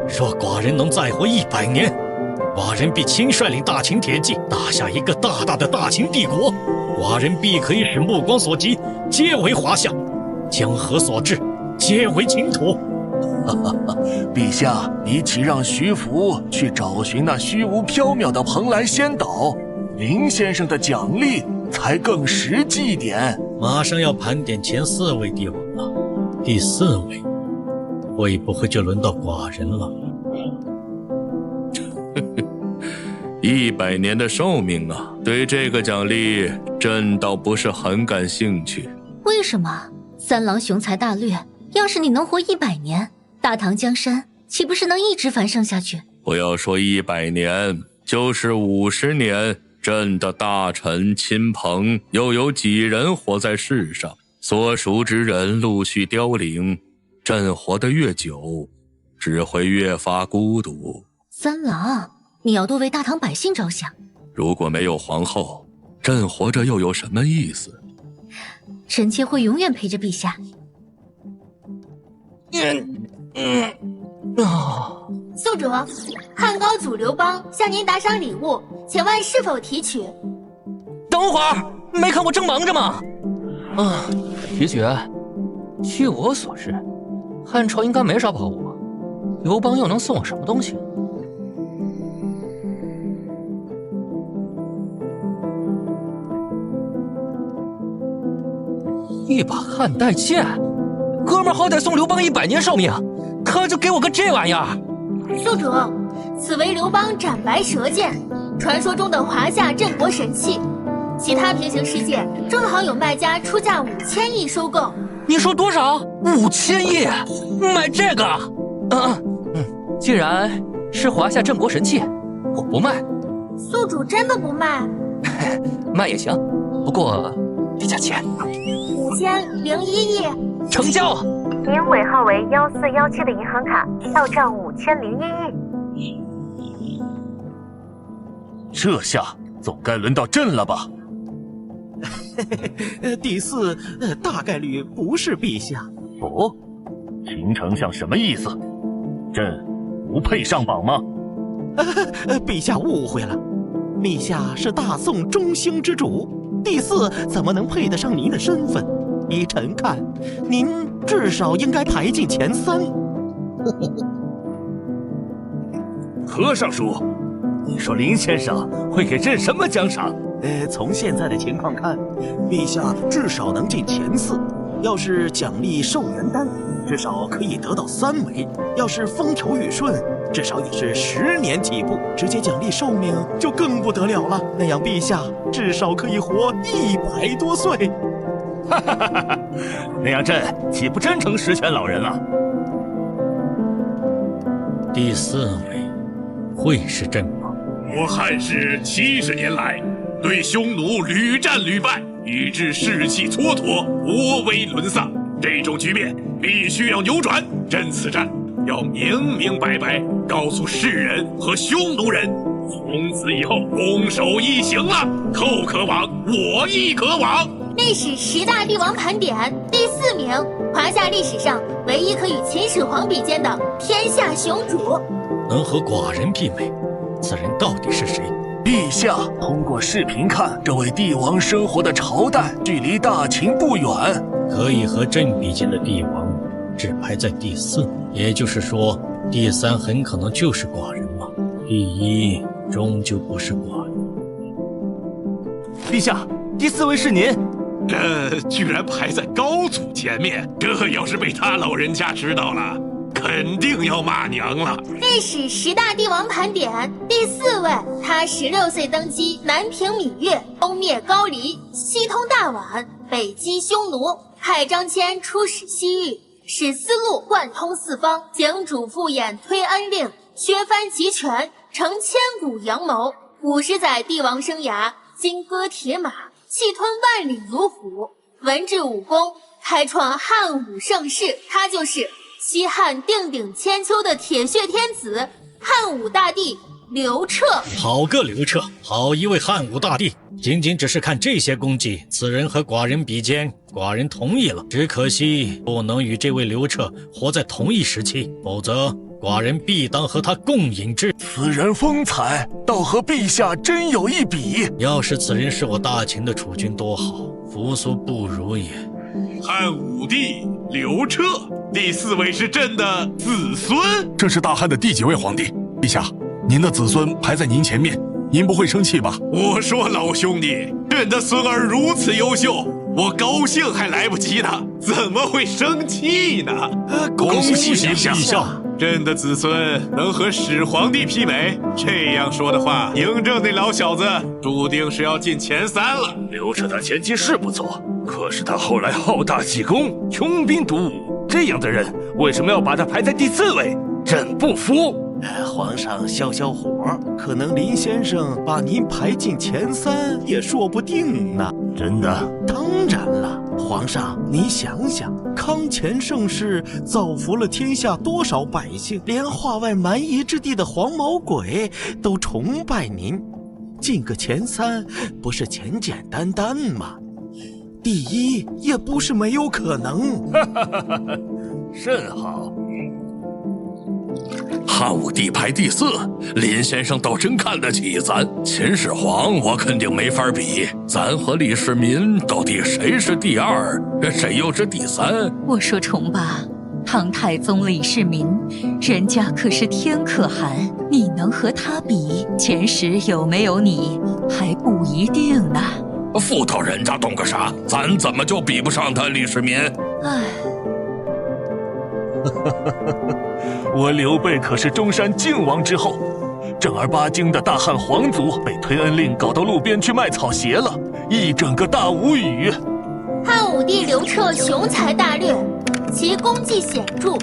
若寡人能再活100年，寡人必亲率领大秦铁骑打下一个大大的大秦帝国，寡人必可以使目光所及皆为华夏，江河所至皆为秦土。陛下，你岂让徐福去找寻那虚无缥缈的蓬莱仙岛？林先生的奖励才更实际点。马上要盘点前4位帝王了，第4位会不会就轮到寡人了？100年的寿命啊，对这个奖励，朕倒不是很感兴趣。为什么？三郎雄才大略，要是你能活100年，大唐江山岂不是能一直繁盛下去？不要说100年，就是50年，朕的大臣亲朋又有几人活在世上？所属之人陆续凋零，朕活得越久，只会越发孤独。三郎，你要多为大唐百姓着想。如果没有皇后，朕活着又有什么意思？臣妾会永远陪着陛下。宿主，汉高祖刘邦向您打赏礼物，请问是否提取？等会儿，没看我正忙着吗？提取。据我所知，汉朝应该没啥宝物，刘邦又能送我什么东西？一把汉代剑，哥们儿好歹送刘邦100年寿命，他就给我个这玩意儿。宿主，此为刘邦斩白蛇剑，传说中的华夏镇国神器。其他平行世界正好有卖家出价5000亿收购。你说多少？5000亿？买这个？既然是华夏镇国神器，我不卖。宿主真的不卖？卖也行，不过得加钱。5001亿，成交。您尾号为1417的银行卡到账5001亿。这下总该轮到朕了吧？第4，大概率不是陛下。哦，秦丞相什么意思？朕不配上榜吗？陛下误会了，陛下是大宋中兴之主，第4怎么能配得上您的身份？依臣看，您至少应该排进前3。何尚书，你说林先生会给朕什么奖赏？从现在的情况看，陛下至少能进前4。要是奖励寿元丹，至少可以得到3枚；要是风调雨顺，至少也是10年起步。直接奖励寿命就更不得了了，那样陛下至少可以活100多岁。那样朕岂不真成十全老人了？第4位会是朕吗？我汉室70年来，对匈奴屡战屡败，以致士气蹉跎，国威沦丧。这种局面必须要扭转。朕此战要明明白白告诉世人和匈奴人，从此以后攻守一行了，寇可往，我亦可往。历史10大帝王盘点第4名，华夏历史上唯一可与秦始皇比肩的天下雄主。能和寡人媲美，此人到底是谁？陛下，通过视频看，这位帝王生活的朝代距离大秦不远，可以和朕比肩的帝王只排在第4，也就是说，第3很可能就是寡人嘛。第1终究不是寡人。陛下，第4位是您。这居然排在高祖前面，这要是被他老人家知道了，肯定要骂娘了。历史10大帝王盘点第4位，他16岁登基，南平芈月，东灭高丽，西通大宛，北击匈奴，派张骞出使西域，使丝路贯通四方，景主复演推恩令，削藩集权，成千古阳谋。50载帝王生涯，金戈铁马，气吞万里如虎，文治武功，开创汉武盛世。他就是西汉定鼎千秋的铁血天子，汉武大帝刘彻。好个刘彻，好一位汉武大帝！仅仅只是看这些功绩，此人和寡人比肩，寡人同意了。只可惜不能与这位刘彻活在同一时期，否则寡人必当和他共饮之。此人风采，倒和陛下真有一比。要是此人是我大秦的储君多好，扶苏不如也。汉武帝刘彻，第4位是朕的子孙。这是大汉的第几位皇帝？陛下，您的子孙排在您前面，您不会生气吧？我说老兄弟，朕的孙儿如此优秀，我高兴还来不及呢，怎么会生气呢？恭喜陛下！朕的子孙能和始皇帝媲美，这样说的话，嬴政那老小子注定是要进前3了。刘彻他前期是不错，可是他后来好大喜功，穷兵黩武，这样的人为什么要把他排在第4位？朕不服。皇上消消火，可能林先生把您排进前3也说不定呢。真的？当然了，皇上，你想想，康乾盛世造福了天下多少百姓，连化外蛮夷之地的黄毛鬼都崇拜您，进个前3不是简简单单吗？第1也不是没有可能。甚好。汉武帝排第4，林先生倒真看得起咱。秦始皇我肯定没法比，咱和李世民到底谁是第2，谁又是第3？我说重八，唐太宗李世民，人家可是天可汗，你能和他比？前10有没有你还不一定呢。副头人家懂个啥？咱怎么就比不上他李世民？唉。我刘备可是中山靖王之后，正儿八经的大汉皇族，被推恩令搞到路边去卖草鞋了，一整个大无语。汉武帝刘彻雄才大略，其功绩显著，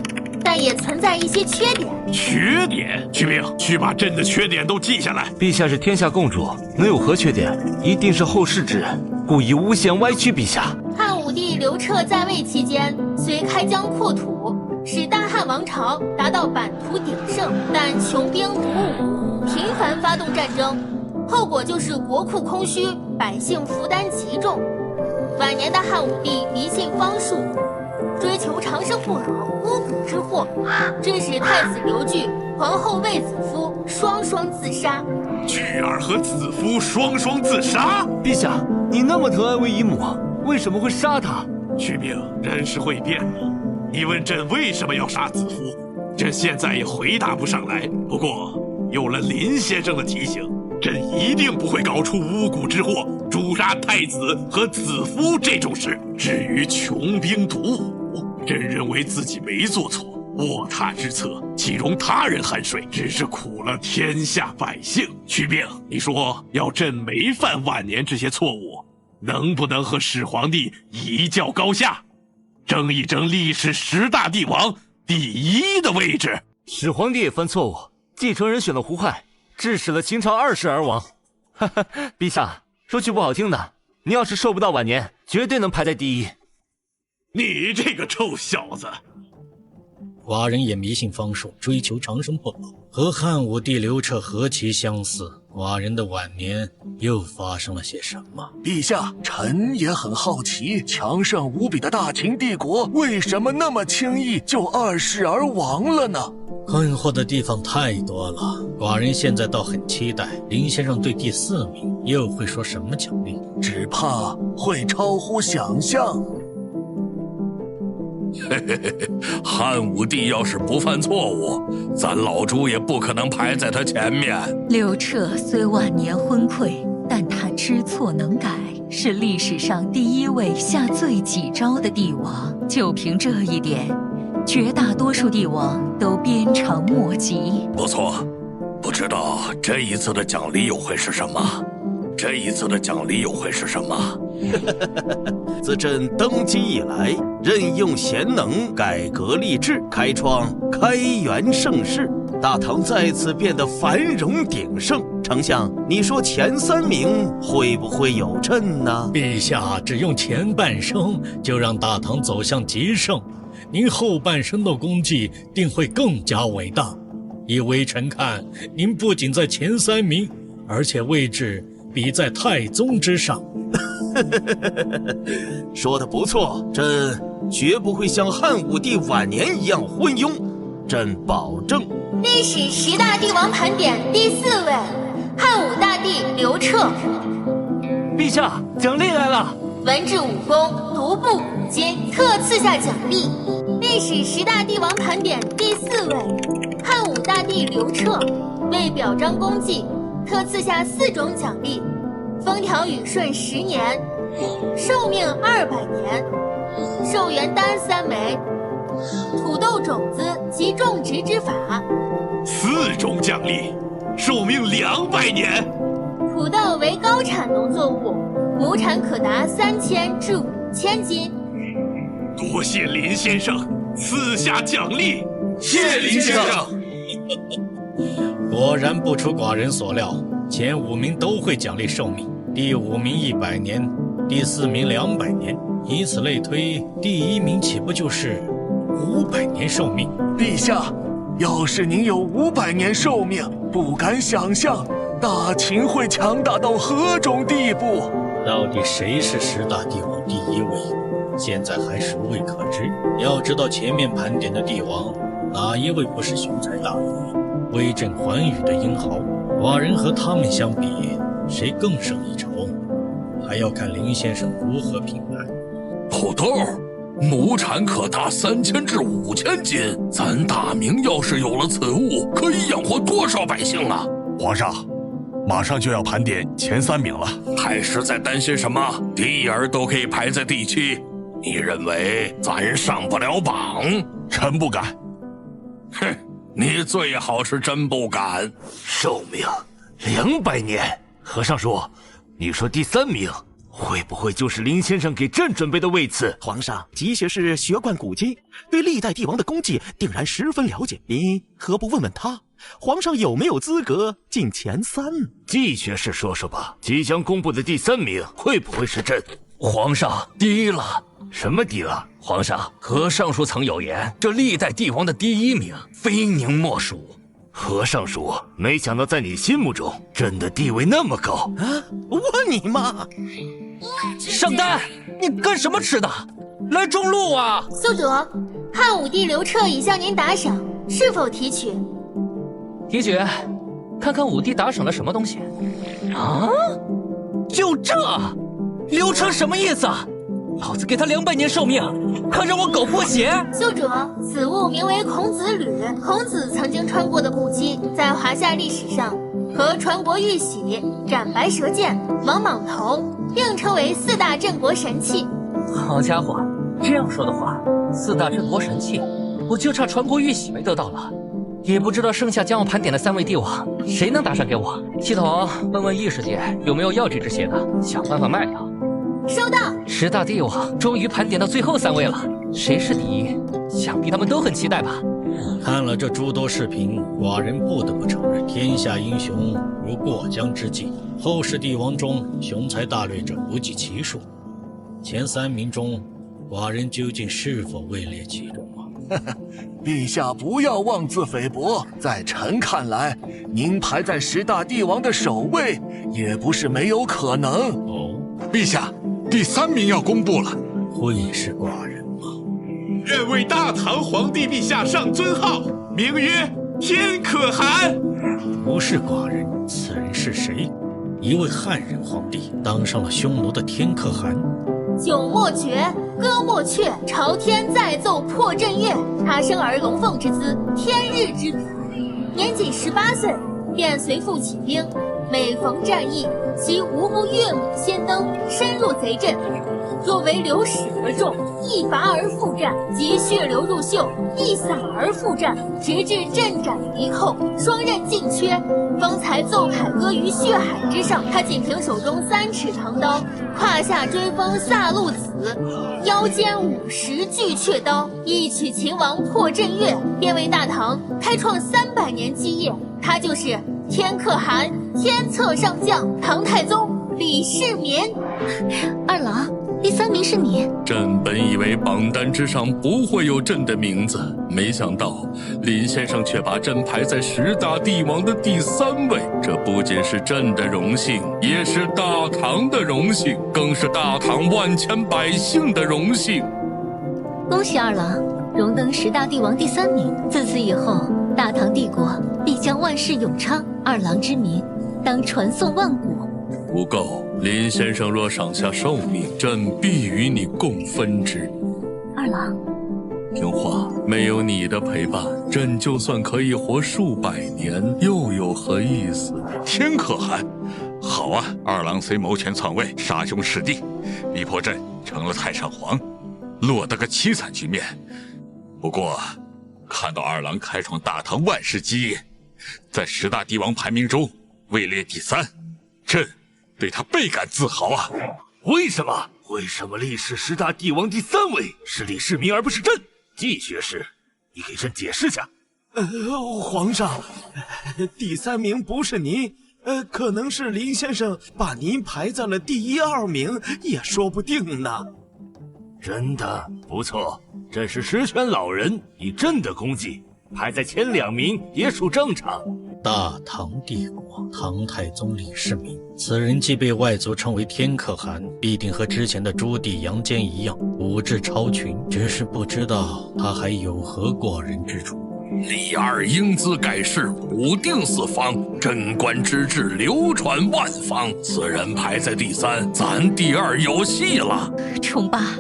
但也存在一些缺点。缺点？去病，去把朕的缺点都记下来。陛下是天下共主，能有何缺点？一定是后世之人故意诬陷歪曲陛下。汉武帝刘彻在位期间，虽开疆扩土，使大汉王朝达到版图鼎盛，但穷兵黩武，频繁发动战争，后果就是国库空虚，百姓负担极重。晚年的汉武帝迷信方术，追求长生不老、巫蛊之祸，致使太子刘据、皇后卫子夫双双自杀。巨儿和子夫双双自杀？陛下，你那么疼爱卫姨母，为什么会杀她？去病，人是会变的。你问朕为什么要杀子夫，朕现在也回答不上来。不过有了林先生的提醒，朕一定不会搞出巫蛊之祸，诛杀太子和子夫这种事。至于穷兵黩武，朕认为自己没做错，卧榻之侧岂容他人酣睡，只是苦了天下百姓。祛病，你说要朕没犯晚年这些错误，能不能和始皇帝一较高下，争一争历史10大帝王第1的位置？始皇帝也犯错误，继承人选了胡亥，致使了秦朝20世而亡。哈哈，陛下，说句不好听的，你要是寿不到晚年，绝对能排在第一。你这个臭小子！寡人也迷信方术，追求长生不老，和汉武帝刘彻何其相似。寡人的晚年又发生了些什么？陛下，臣也很好奇，强盛无比的大秦帝国为什么那么轻易就2世而亡了呢？困惑的地方太多了，寡人现在倒很期待林先生对第4名又会说什么奖励，只怕会超乎想象。嘿嘿嘿，汉武帝要是不犯错误，咱老朱也不可能排在他前面。刘彻虽晚年昏聩，但他知错能改，是历史上第1位下罪己招的帝王。就凭这一点，绝大多数帝王都鞭长莫及。不错，不知道这一次的奖励又会是什么？这一次的奖励又会是什么？自朕登基以来，任用贤能，改革吏治，开创开元盛世，大唐再次变得繁荣鼎盛。丞相，你说前3名会不会有朕呢？陛下只用前半生就让大唐走向极盛，您后半生的功绩定会更加伟大。依微臣看，您不仅在前3名，而且位置比在太宗之上。说得不错，朕绝不会像汉武帝晚年一样昏庸，朕保证。历史10大帝王盘点第4位，汉武大帝刘彻。陛下，奖励来了！文治武功，独步古今，特赐下奖励。历史10大帝王盘点第4位，汉武大帝刘彻。为表彰功绩，特赐下4种奖励：风调雨顺10年，寿命200年，寿元丹3枚，土豆种子及种植之法。4种奖励，寿命200年。土豆为高产农作物，亩产可达3000至5000斤。多谢林先生赐下奖励，谢林先生。果然不出寡人所料，前5名都会奖励寿命，第5名100年，第4名200年，以此类推，第1名岂不就是500年寿命？陛下，要是您有500年寿命，不敢想象大秦会强大到何种地步。到底谁是10大帝王第1位？现在还是无位可知。要知道前面盘点的帝王，哪一位不是雄才大略、威震寰宇的英豪？寡人和他们相比，谁更胜一筹？还要看林先生如何评判。土豆，亩产可达3000至5000斤，咱大明要是有了此物，可以养活多少百姓啊！皇上，马上就要盘点前3名了。太师在担心什么？第一儿都可以排在第7，你认为咱上不了榜？臣不敢。哼，你最好是真不敢。寿命200年，和尚说，你说第3名会不会就是林先生给朕准备的位次？皇上，积学是学贯古今，对历代帝王的功绩定然十分了解，您何不问问他，皇上有没有资格进前3？季学士说说吧，即将公布的第3名会不会是朕？皇上低了。什么低了？皇上，何尚书曾有言，这历代帝王的第1名，非您莫属。何尚书，没想到在你心目中，朕的地位那么高啊！我你妈！上丹，你干什么吃的？来中路啊！宿主，汉武帝刘彻已向您打赏，是否提取？提取，看看武帝打赏了什么东西。啊？就这？刘彻什么意思？老子给他200年寿命，可让我狗破鞋？宿主，此物名为孔子履，孔子曾经穿过的木屐，在华夏历史上和传国玉玺、斩白蛇剑、王莽头并称为4大镇国神器。好家伙，这样说的话，4大镇国神器，我就差传国玉玺没得到了。也不知道剩下将要盘点的3位帝王，谁能打赏给我？系统问问异世界有没有药剂这些的，想办法卖掉。收到。10大帝王终于盘点到最后3位了，谁是第1？想必他们都很期待吧。看了这诸多视频，寡人不得不承认，天下英雄如过江之鲫，后世帝王中雄才大略者不计其数。前3名中，寡人究竟是否位列其中啊？陛下不要妄自菲薄，在臣看来，您排在10大帝王的首位，也不是没有可能。哦，陛下，第3名要公布了，会是寡人吗？愿为大唐皇帝陛下上尊号，名曰天可汗。不是寡人，此人是谁？一位汉人皇帝当上了匈奴的天可汗。酒莫绝，歌莫却，朝天再奏破阵乐。他生而龙凤之姿，天日之子。年仅18岁，便随父起兵。每逢战役，其无不跃猛先登，深入贼阵。若为流矢而中，一拔而复战；即血流入袖，一洒而复战，直至阵斩敌寇，双刃尽缺，方才奏凯歌于血海之上。他仅凭手中3尺长刀，胯下追风飒鹿子，腰间50巨阙刀，一曲秦王破阵乐，便为大唐开创300年基业。他就是天可汗，天策上将，唐太宗李世民。二郎，第3名是你。朕本以为榜单之上不会有朕的名字，没想到林先生却把朕排在10大帝王的第3位。这不仅是朕的荣幸，也是大唐的荣幸，更是大唐万千百姓的荣幸。恭喜二郎荣登10大帝王第3名。自此以后，大唐帝国必将万世永昌，二郎之名当传颂万古。不够，林先生若赏下寿命，朕必与你共分之。二郎，听话，没有你的陪伴，朕就算可以活数百年，又有何意思？天可汗，好啊！二郎虽谋权篡位，杀兄弑弟，逼迫朕成了太上皇，落得个凄惨局面。不过，看到二郎开创大唐万世基业，在10大帝王排名中位列第3，朕对他倍感自豪啊！为什么历史10大帝王第3位是李世民而不是朕？季学士，你给朕解释下。皇上，第3名不是您，可能是林先生把您排在了第1、2名，也说不定呢。真的不错，朕是实权老人，以朕的功绩排在前2名也属正常。大唐帝国唐太宗李世民，此人既被外族称为天可汗，必定和之前的朱棣杨坚一样武质超群，只是不知道他还有何过人之处。李二英姿盖世，武定四方，贞观之治流传万方。此人排在第3，咱第2有戏了。崇爸，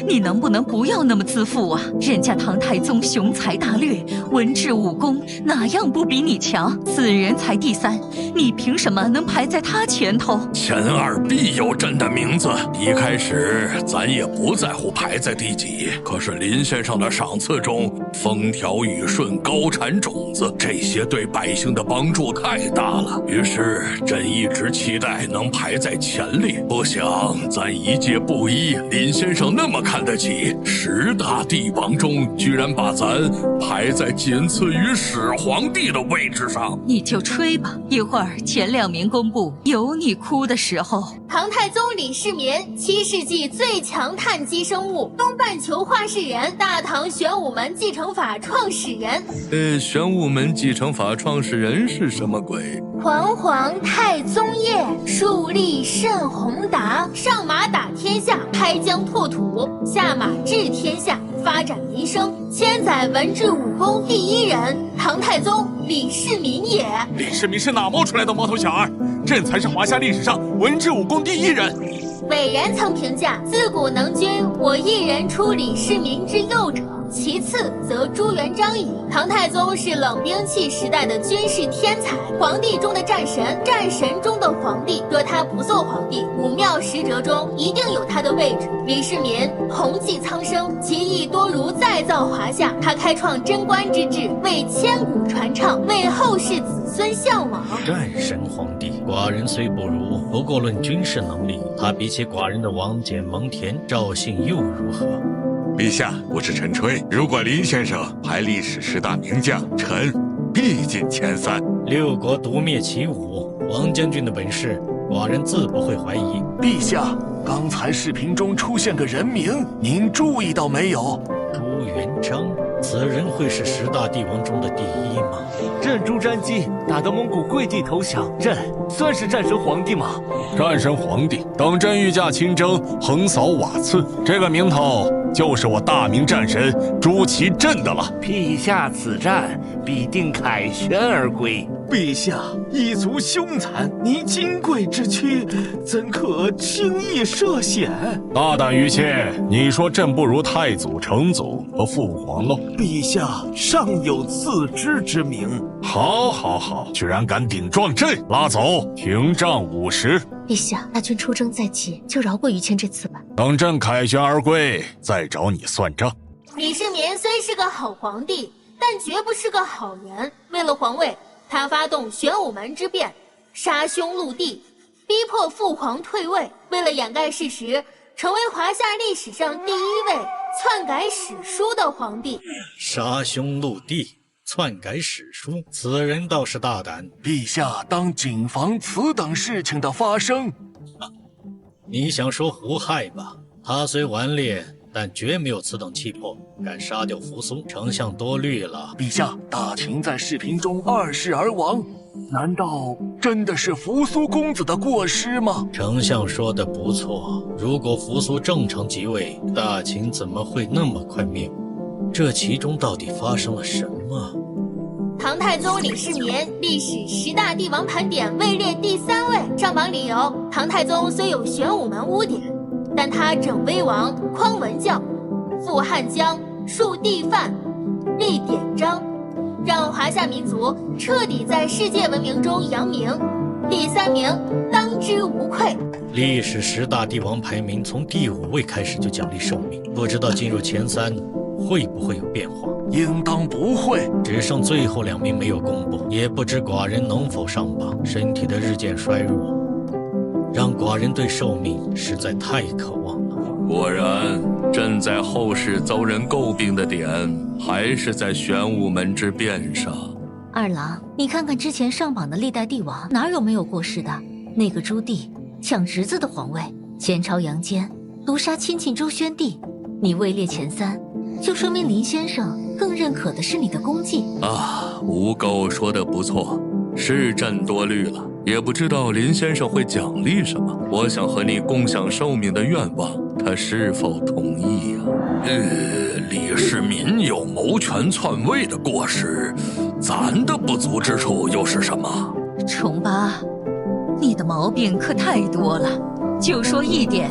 你能不能不要那么自负啊？人家唐太宗雄才大略，文治武功哪样不比你强？此人才第3，你凭什么能排在他前头？前2必有朕的名字。一开始咱也不在乎排在第几，可是林先生的赏赐中，风调雨顺，高产种子，这些对百姓的帮助太大了。于是朕一直期待能排在前列，不想咱一介布衣，林先生那么看得起10大帝王中，居然把咱排在仅次于始皇帝的位置上。你就吹吧，一会儿前2名公布，有你哭的时候。唐太宗李世民，7世纪最强碳基生物，东半球话事人，大唐玄武门继承法创始人。玄武门继承法创始人是什么鬼？皇皇太宗业，树立甚宏达，上马打天下，开疆拓土，下马治天下，发展民生，千载文治武功第1人，唐太宗李世民也。李世民是哪冒出来的毛头小儿？朕才是华夏历史上文治武功第1人。伟人曾评价：自古能君，我一人出李世民之右者，其次则朱元璋矣。唐太宗是冷兵器时代的军事天才，皇帝中的战神，战神中的皇帝。若他不做皇帝，武庙十哲中一定有他的位置。李世民弘济苍生，其意多如再造华夏。他开创贞观之治，为千古传唱，为后世子孙向往。战神皇帝，寡人虽不如，不过论军事能力，他比起寡人的王翦、蒙恬、赵信又如何？陛下，我是陈吹。如果林先生排历史10大名将，臣必进前3。6国独灭齐武，王将军的本事，寡人自不会怀疑。陛下，刚才视频中出现个人名，您注意到没有？朱元璋，此人会是10大帝王中的第1吗？镇朱瞻基打得蒙古跪地投降，朕算是战神皇帝吗？战神皇帝，等朕御驾亲征，横扫瓦剌，这个名头就是我大明战神朱祁镇的了。陛下此战必定凯旋而归。陛下一族凶残，您金贵之躯怎可轻易涉险？大胆于切，你说朕不如太祖、成祖和父皇喽？陛下尚有自知之明。好，居然敢顶撞朕，拉走，停杖50。陛下，大军出征在即，就饶过于谦这次吧。等朕凯旋而归，再找你算账。李世民虽是个好皇帝，但绝不是个好人。为了皇位，他发动玄武门之变，杀兄戮弟，逼迫父皇退位。为了掩盖事实，成为华夏历史上第1位篡改史书的皇帝。杀兄戮弟，篡改史书，此人倒是大胆。陛下当谨防此等事情的发生。你想说胡亥吧？他虽顽劣，但绝没有此等气魄，敢杀掉扶苏。丞相多虑了。陛下，大秦在视频中2世而亡，难道真的是扶苏公子的过失吗？丞相说的不错，如果扶苏正常即位，大秦怎么会那么快灭亡？这其中到底发生了什么？唐太宗李世民，历史10大帝王盘点位列第3位。上榜理由：唐太宗虽有玄武门污点，但他整威王、匡文教、复汉江、树地范、立典章，让华夏民族彻底在世界文明中扬名。第3名，当之无愧。历史10大帝王排名从第5位开始就奖励寿命，不知道进入前3会不会有变化？应当不会。只剩最后2名没有公布，也不知寡人能否上榜。身体的日渐衰弱，让寡人对寿命实在太渴望了。果然，朕在后世遭人诟病的点，还是在玄武门之变上。二郎，你看看之前上榜的历代帝王，哪有没有过失的？那个朱棣抢侄子的皇位，前朝杨坚毒杀亲戚周宣帝，你位列前3，就说明林先生更认可的是你的功绩啊。吴垢说的不错，是朕多虑了，也不知道林先生会奖励什么。我想和你共享寿命的愿望，他是否同意啊？李世民有谋权篡位的过失，咱的不足之处又是什么？重八，你的毛病可太多了。就说一点，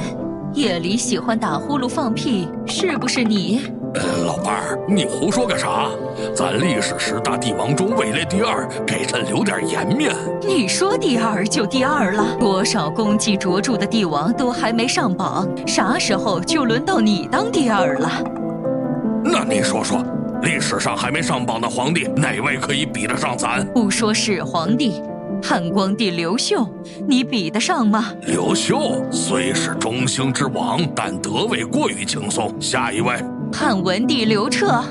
夜里喜欢打呼噜放屁，是不是你？老伴儿，你胡说个啥？咱历史10大帝王中位列第2，给朕留点颜面。你说第2就第2了，多少功绩卓著的帝王都还没上榜，啥时候就轮到你当第2了？那你说说，历史上还没上榜的皇帝，哪位可以比得上咱？不说是皇帝，汉光帝刘秀，你比得上吗？刘秀虽是中兴之王，但得位过于轻松。下一位。汉文帝刘彻，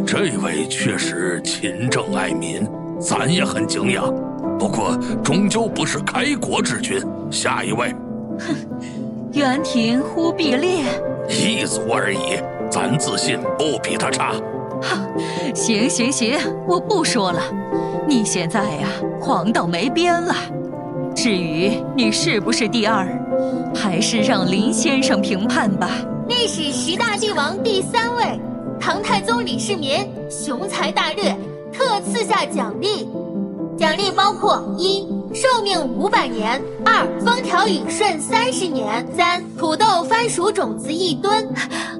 这位确实勤政爱民，咱也很敬仰。不过终究不是开国之君。下一位。哼，元廷忽必烈，一族而已，咱自信不比他差。行，我不说了。你现在呀，狂到没边了。至于你是不是第2，还是让林先生评判吧。历史10大帝王第3位，唐太宗李世民雄才大略，特赐下奖励。奖励包括：1. 寿命500年；2. 风调雨顺30年；3. 土豆、番薯种子1吨。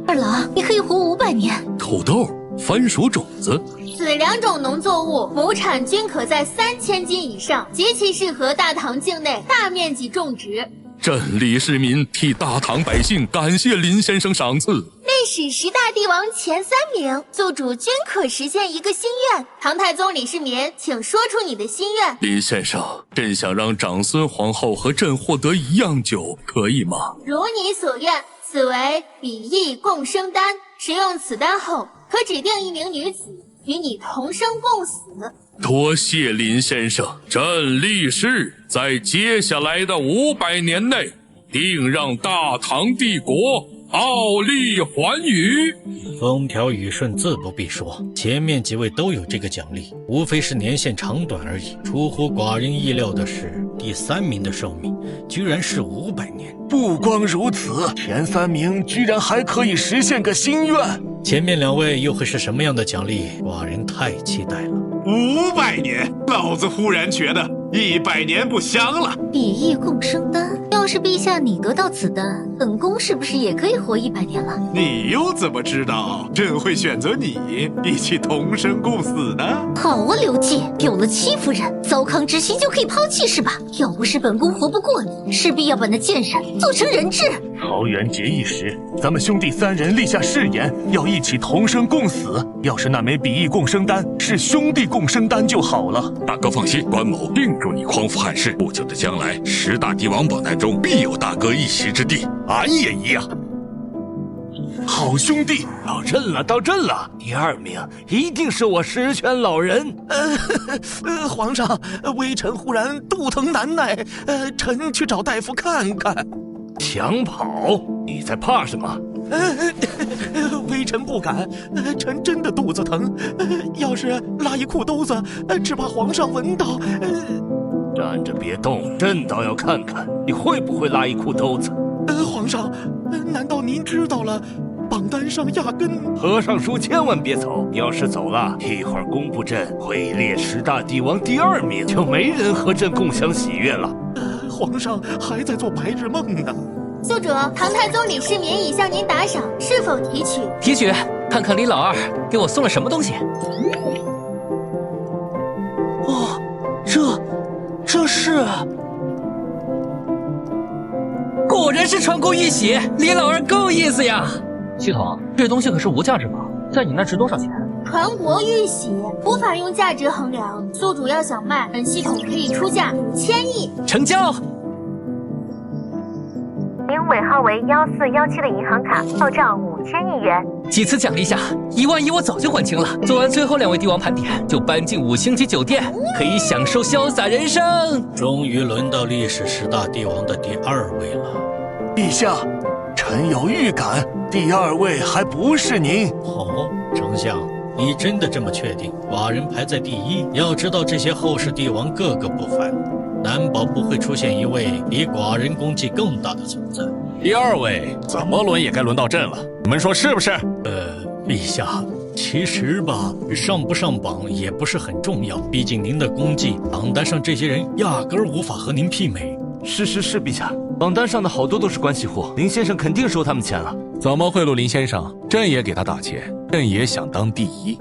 二郎，你可以活500年。土豆、番薯种子，此2种农作物亩产均可在3000斤以上，极其适合大唐境内大面积种植。朕李世民替大唐百姓感谢林先生赏赐。历史10大帝王前3名，宿主均可实现一个心愿。唐太宗李世民，请说出你的心愿。林先生，朕想让长孙皇后和朕获得1样酒，可以吗？如你所愿，此为比翼共生丹，使用此丹后，可指定一名女子与你同生共死。多谢林先生，朕立誓在接下来的500年内，定让大唐帝国傲立寰宇。风调雨顺自不必说，前面几位都有这个奖励，无非是年限长短而已。出乎寡人意料的是，第3名的寿命居然是500年。不光如此，前3名居然还可以实现个心愿。前面2位又会是什么样的奖励？寡人太期待了。500年，老子忽然觉得100年不香了。比翼共生丹，要是陛下你得到此丹，本宫是不是也可以活100年了？你又怎么知道朕会选择你一起同生共死呢？好啊，刘季，有了戚夫人，糟糠之妻就可以抛弃是吧？要不是本宫活不过你，势必要把那贱人做成人质。桃园结义时，咱们兄弟3人立下誓言，要一起同生共死。要是那枚比翼共生丹是兄弟共生丹就好了。大哥放心，关某定助你匡扶汉室。不久的将来，10大帝王榜单中必有大哥一席之地。俺也一样。好兄弟，到朕了，到朕了！第2名一定是我十全老人。皇上，微臣忽然肚疼难耐，臣去找大夫看看。想跑？你在怕什么？微臣不敢，臣真的肚子疼，要是拉一裤兜子，只怕皇上闻到。站着别动，朕倒要看看你会不会拉一裤兜子。皇上，难道您知道了？榜单上压根……和尚书千万别走，你要是走了，一会儿公布朕位列10大帝王第2名，就没人和朕共享喜悦了。皇上还在做白日梦呢。宿主，唐太宗李世民已向您打赏，是否提取？提取，看看李老二给我送了什么东西。哦，这是……果然是传功玉玺，李老二够意思呀！系统，这东西可是无价之宝，在你那值多少钱？传国玉玺无法用价值衡量，宿主要想卖，本系统可以出价5000亿。成交。您尾号为1417的银行卡到账5000亿元。几次奖励下，1万亿我早就还清了。做完最后2位帝王盘点，就搬进5星级酒店，可以享受潇洒人生。终于轮到历史10大帝王的第2位了。陛下，臣有预感，第2位还不是您。哦，丞相，你真的这么确定？寡人排在第1，要知道这些后世帝王个个不凡，难保不会出现一位比寡人功绩更大的存在。第2位怎么轮也该轮到朕了，你们说是不是？陛下，其实吧，上不上榜也不是很重要，毕竟您的功绩，榜单上这些人压根儿无法和您媲美。是，陛下，榜单上的好多都是关系户，林先生肯定收他们钱了。怎么贿赂林先生？朕也给他打钱，朕也想当第1。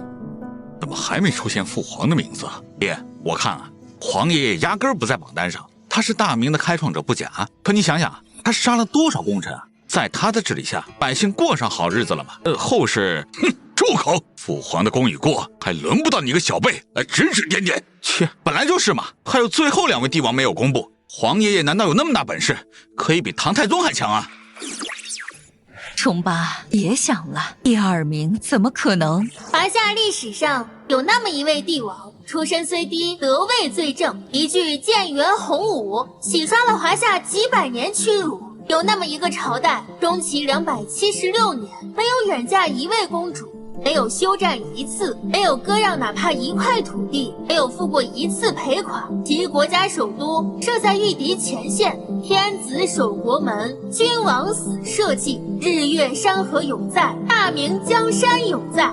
怎么还没出现父皇的名字？爹，我看啊，皇爷爷压根儿不在榜单上。他是大明的开创者不假，可你想想，他杀了多少功臣啊？在他的治理下，百姓过上好日子了吗？后世，住口！父皇的功已过，还轮不到你个小辈来指指点点。切，本来就是嘛。还有最后2位帝王没有公布，皇爷爷难道有那么大本事，可以比唐太宗还强啊？重八，别想了，第2名怎么可能？华夏历史上有那么一位帝王，出身虽低，德位最正，一句建元洪武，洗刷了华夏几百年屈辱。有那么一个朝代，中期276年，没有远嫁1位公主，没有休战1次，没有割让哪怕1块土地，没有付过1次赔款。其国家首都设在御敌前线，天子守国门，君王死社稷，日月山河永在，大明江山永在。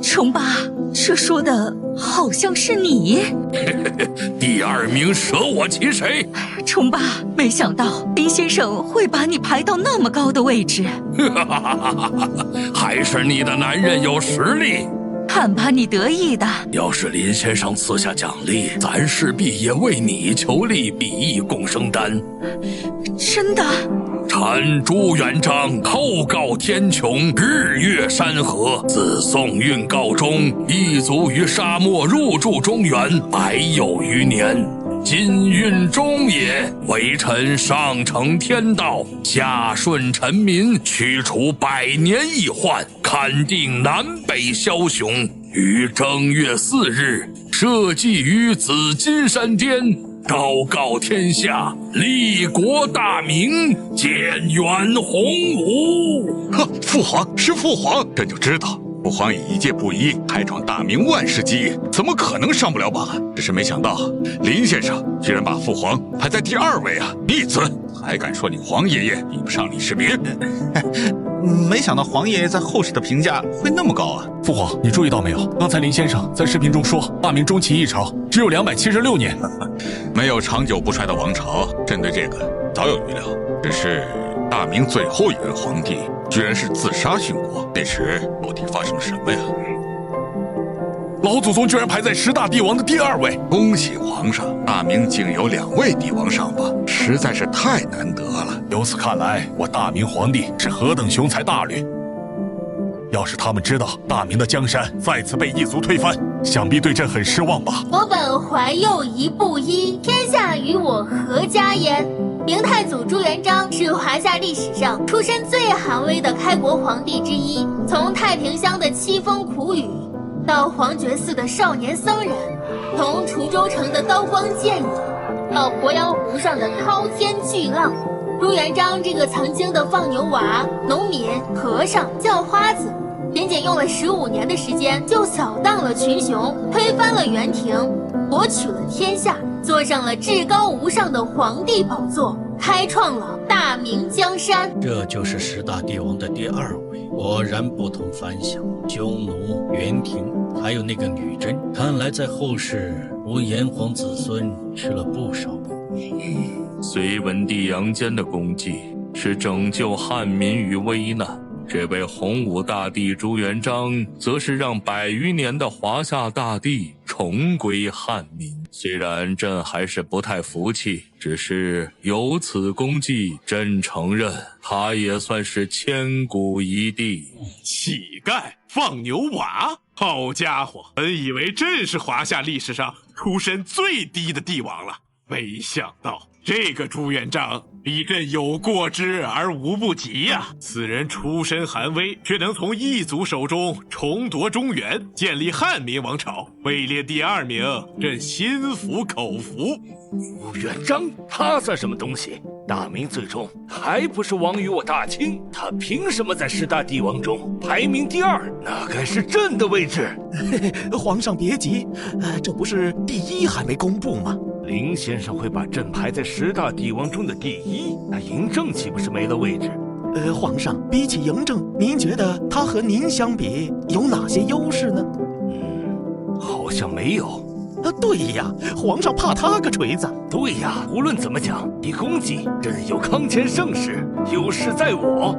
重八，这说的好像是你。第2名舍我其谁？重八，没想到林先生会把你排到那么高的位置。还是你的男人有实力。看把你得意的！要是林先生赐下奖励，咱势必也为你求立比翼共生丹。真的？臣朱元璋后告天穹，日月山河。自宋运告终，一族于沙漠入驻中原100有余年。金运中也。微臣上承天道，下顺臣民，驱除百年疫患，勘定南北枭雄。于正月4日，设祭于紫金山巅，昭告天下，立国大明，建元洪武。呵，父皇是父皇，朕就知道。父皇以一介布衣开创大明万世基业，怎么可能上不了榜啊？只是没想到林先生居然把父皇排在第2位啊！闭嘴！还敢说你皇爷爷比不上李世民？没想到皇爷爷在后世的评价会那么高啊！父皇，你注意到没有？刚才林先生在视频中说，大明中期一朝只有276年，没有长久不衰的王朝。朕对这个早有预料，只是大明最后一位皇帝居然是自杀殉国，那时到底发生了什么呀？老祖宗居然排在10大帝王的第2位，恭喜皇上！大明竟有2位帝王上榜，实在是太难得了。由此看来，我大明皇帝是何等雄才大略。要是他们知道大明的江山再次被异族推翻，想必对朕很失望吧。我本怀幼仪布衣，天下与我何家焉？明太祖朱元璋是华夏历史上出身最寒微的开国皇帝之一，从太平乡的凄风苦雨，到黄觉寺的少年僧人，从滁州城的刀光剑影，到鄱阳湖上的滔天巨浪，朱元璋这个曾经的放牛娃、农民、和尚、叫花子，仅仅用了15年的时间，就扫荡了群雄，推翻了元廷，夺取了天下，坐上了至高无上的皇帝宝座，开创了大明江山。这就是10大帝王的第2位，果然不同凡响。匈奴、元廷，还有那个女真，看来在后世吴炎黄子孙吃了不少苦。隋文帝杨坚的功绩是拯救汉民于危难，这位洪武大帝朱元璋则是让100余年的华夏大地重归汉民。虽然朕还是不太服气，只是有此功绩，朕承认他也算是千古一帝。乞丐放牛娃，好家伙！本以为朕是华夏历史上出身最低的帝王了，没想到这个朱元璋比朕有过之而无不及呀！此人出身寒微，却能从异族手中重夺中原，建立汉民王朝，位列第2名，朕心服口服。朱元璋他算什么东西？大明最终还不是亡于我大清，他凭什么在10大帝王中排名第2？那该是朕的位置。皇上别急，这不是第1还没公布吗？林先生会把朕排在10大帝王中的第1，那嬴政岂不是没了位置？皇上，比起嬴政，您觉得他和您相比有哪些优势呢？好像没有。对呀，皇上怕他个锤子。对呀，无论怎么讲，以功绩，朕有康乾盛世，优势在我。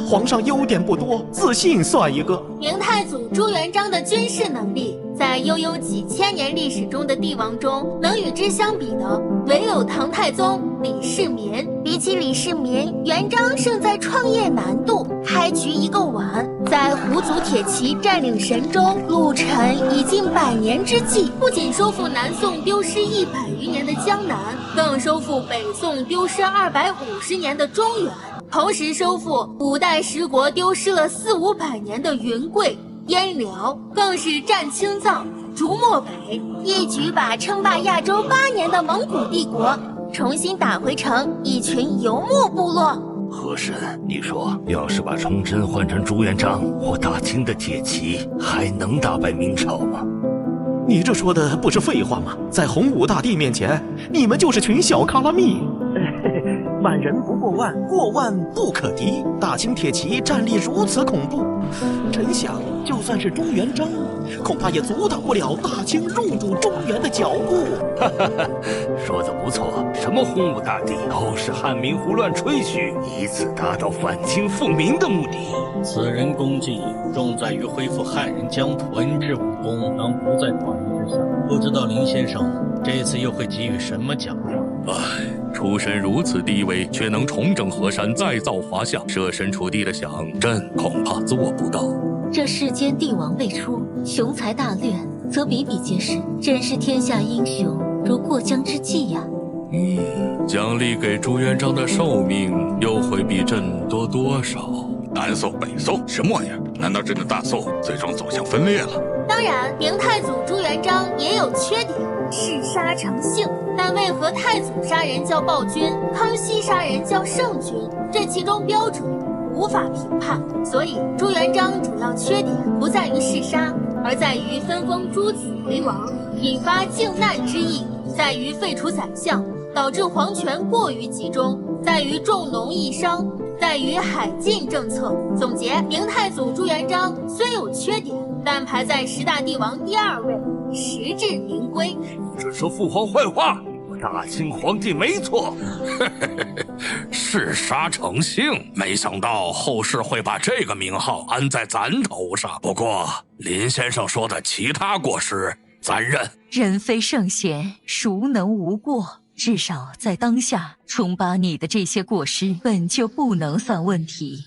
皇上优点不多，自信算一个。明太祖朱元璋的军事能力，在悠悠几千年历史中的帝王中，能与之相比的，唯有唐太宗李世民。比起李世民，元璋胜在创业难度，开局一个晚。在胡族铁骑占领神州，路程已近100年之际，不仅收复南宋丢失100余年的江南，更收复北宋丢失250年的中原，同时收复5代十国丢失了400-500年的云贵、燕辽，更是占青藏、逐漠北，一举把称霸亚洲8年的蒙古帝国重新打回成一群游牧部落。和珅，你说，要是把崇祯换成朱元璋，我大清的铁骑还能打败明朝吗？你这说的不是废话吗？在洪武大帝面前，你们就是群小卡拉蜜。万人不过万，过万不可敌。大清铁骑战力如此恐怖，臣想，就算是朱元璋，恐怕也阻挡不了大清入主中原的脚步。说得不错，什么洪武大帝都是汉民胡乱吹嘘，以此达到反清复明的目的。此人功绩重在于恢复汉人疆土，文治武功能不在寡人之下。不知道林先生这次又会给予什么奖励？出身如此低微，却能重整河山，再造华夏，设身处地的想，朕恐怕做不到。这世间帝王辈出，雄才大略则比比皆是。真是天下英雄如过江之鲫呀。奖励给朱元璋的寿命又会比朕多多少？南宋北宋什么玩意儿？难道朕的大宋最终走向分裂了？当然，明太祖朱元璋也有缺点，嗜杀成性。但为何太祖杀人叫暴君，康熙杀人叫圣君？这其中标准无法评判。所以朱元璋主要缺点不在于嗜杀，而在于分封诸子为王，引发靖难之役；在于废除宰相，导致皇权过于集中；在于重农抑商；在于海禁政策。总结，明太祖朱元璋虽有缺点，但排在10大帝王第2位，实至名归。这说父皇坏话，我大清皇帝没错。嗜杀成性，没想到后世会把这个名号安在咱头上。不过林先生说的其他过失，咱认。人非圣贤，孰能无过？至少在当下，冲巴你的这些过失本就不能算问题。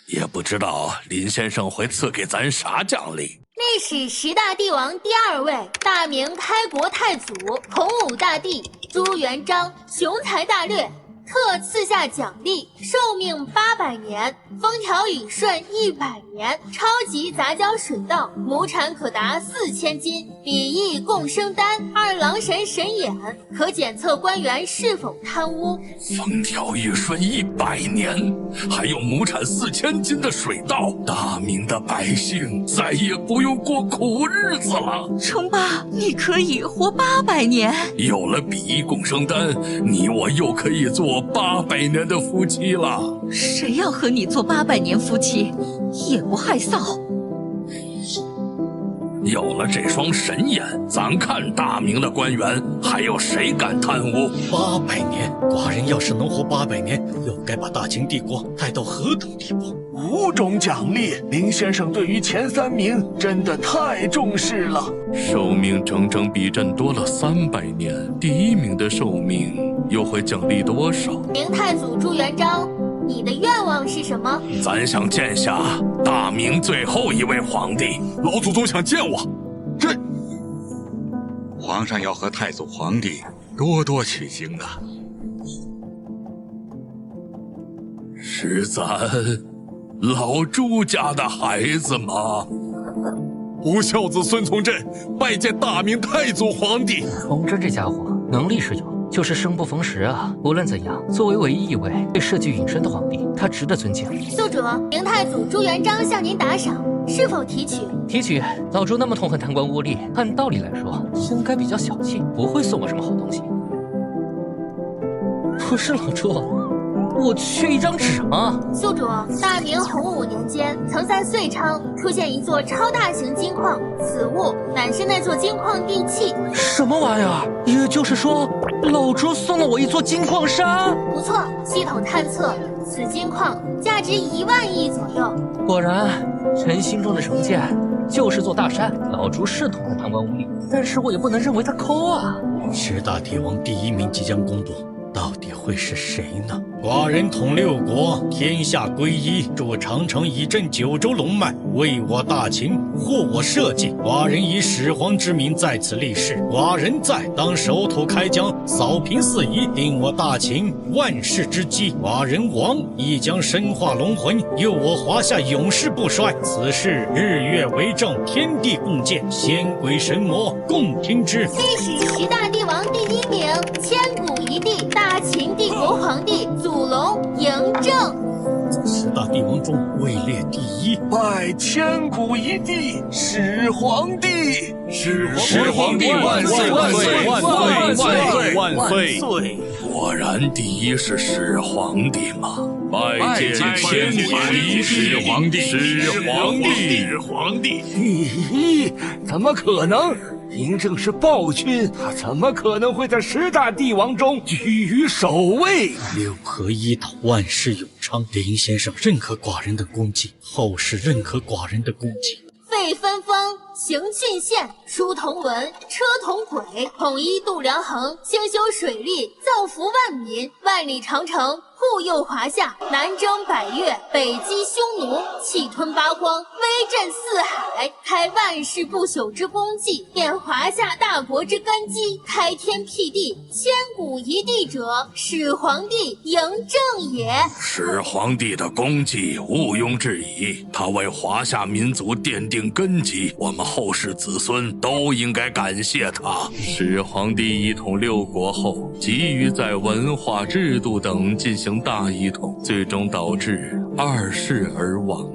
也不知道林先生会赐给咱啥奖励。历史10大帝王第2位，大明开国太祖洪武大帝朱元璋，雄才大略，特赐下奖励：寿命800年，风调雨顺100年，超级杂交水稻，亩产可达4000斤，比翼共生丹，2郎神神眼，可检测官员是否贪污。风调雨顺100年，还有亩产4000斤的水稻，大明的百姓再也不用过苦日子了。冲巴，你可以活800年。有了比翼共生丹，你我又可以做800年的夫妻了。谁要和你做800年夫妻，也不害臊。有了这双神眼，咱看大明的官员还有谁敢贪污？800年，寡人要是能活800年，又该把大清帝国带到何等地步？5种奖励，林先生对于前3名真的太重视了。寿命整整比朕多了300年，第1名的寿命又会奖励多少？明太祖朱元璋，你的愿望是什么？咱想见下大明最后一位皇帝。老祖宗想见我，皇上要和太祖皇帝多多取经啊。是咱老朱家的孩子吗？不孝子孙从朕拜见大明太祖皇帝。崇祯这家伙能力是有，就是生不逢时啊。无论怎样，作为唯一一位被社稷允身的皇帝，他值得尊敬。宿主，明太祖朱元璋向您打赏，是否提取？提取。老朱那么痛恨贪官污吏，按道理来说应该比较小气，不会送我什么好东西。不是老朱，我缺一张纸吗？宿主，大明洪武年间，曾在遂昌出现一座超大型金矿，此物乃是那座金矿地契。什么玩意儿？也就是说，老朱送了我一座金矿山？不错，系统探测，此金矿价值1万亿左右。果然，臣心中的成见就是座大山。老朱是痛恨贪官污吏，但是我也不能认为他抠啊。10大帝王第1名即将公布。到底会是谁呢？寡人统6国，天下归一，筑长城以镇9州龙脉，为我大秦，护我社稷。寡人以始皇之名在此立誓，寡人在当守土开疆，扫平四夷，定我大秦万世之基。寡人亡，亦将身化龙魂，佑我华夏永世不衰。此事日月为证，天地共鉴，仙鬼神魔共听之。历史10大帝王第1名，千古一帝。大秦帝国皇帝祖龙嬴政，在10大帝王中位列第1，拜千古一帝始皇帝。始皇帝万岁万岁万岁万岁！果然第1是始皇帝吗？拜见千古一帝始皇帝！始皇帝！咦，怎么可能？嬴政是暴君，他怎么可能会在10大帝王中居于首位？6合一道，万世永昌。林先生认可寡人的功绩，后世认可寡人的功绩。废分封，行郡县，书同文，车同轨，统一度量衡，兴修水利，造福万民，万里长城，护佑华夏，南征百越，北击匈奴，气吞八荒，威震四海，开万世不朽之功绩，奠华夏大国之根基，开天辟地，千古一帝者，始皇帝嬴政也。始皇帝的功绩毋庸置疑，他为华夏民族奠定根基，我们后世子孙都应该感谢他。始皇帝一统六国后，急于在文化、制度等进行大一统，最终导致二世而亡。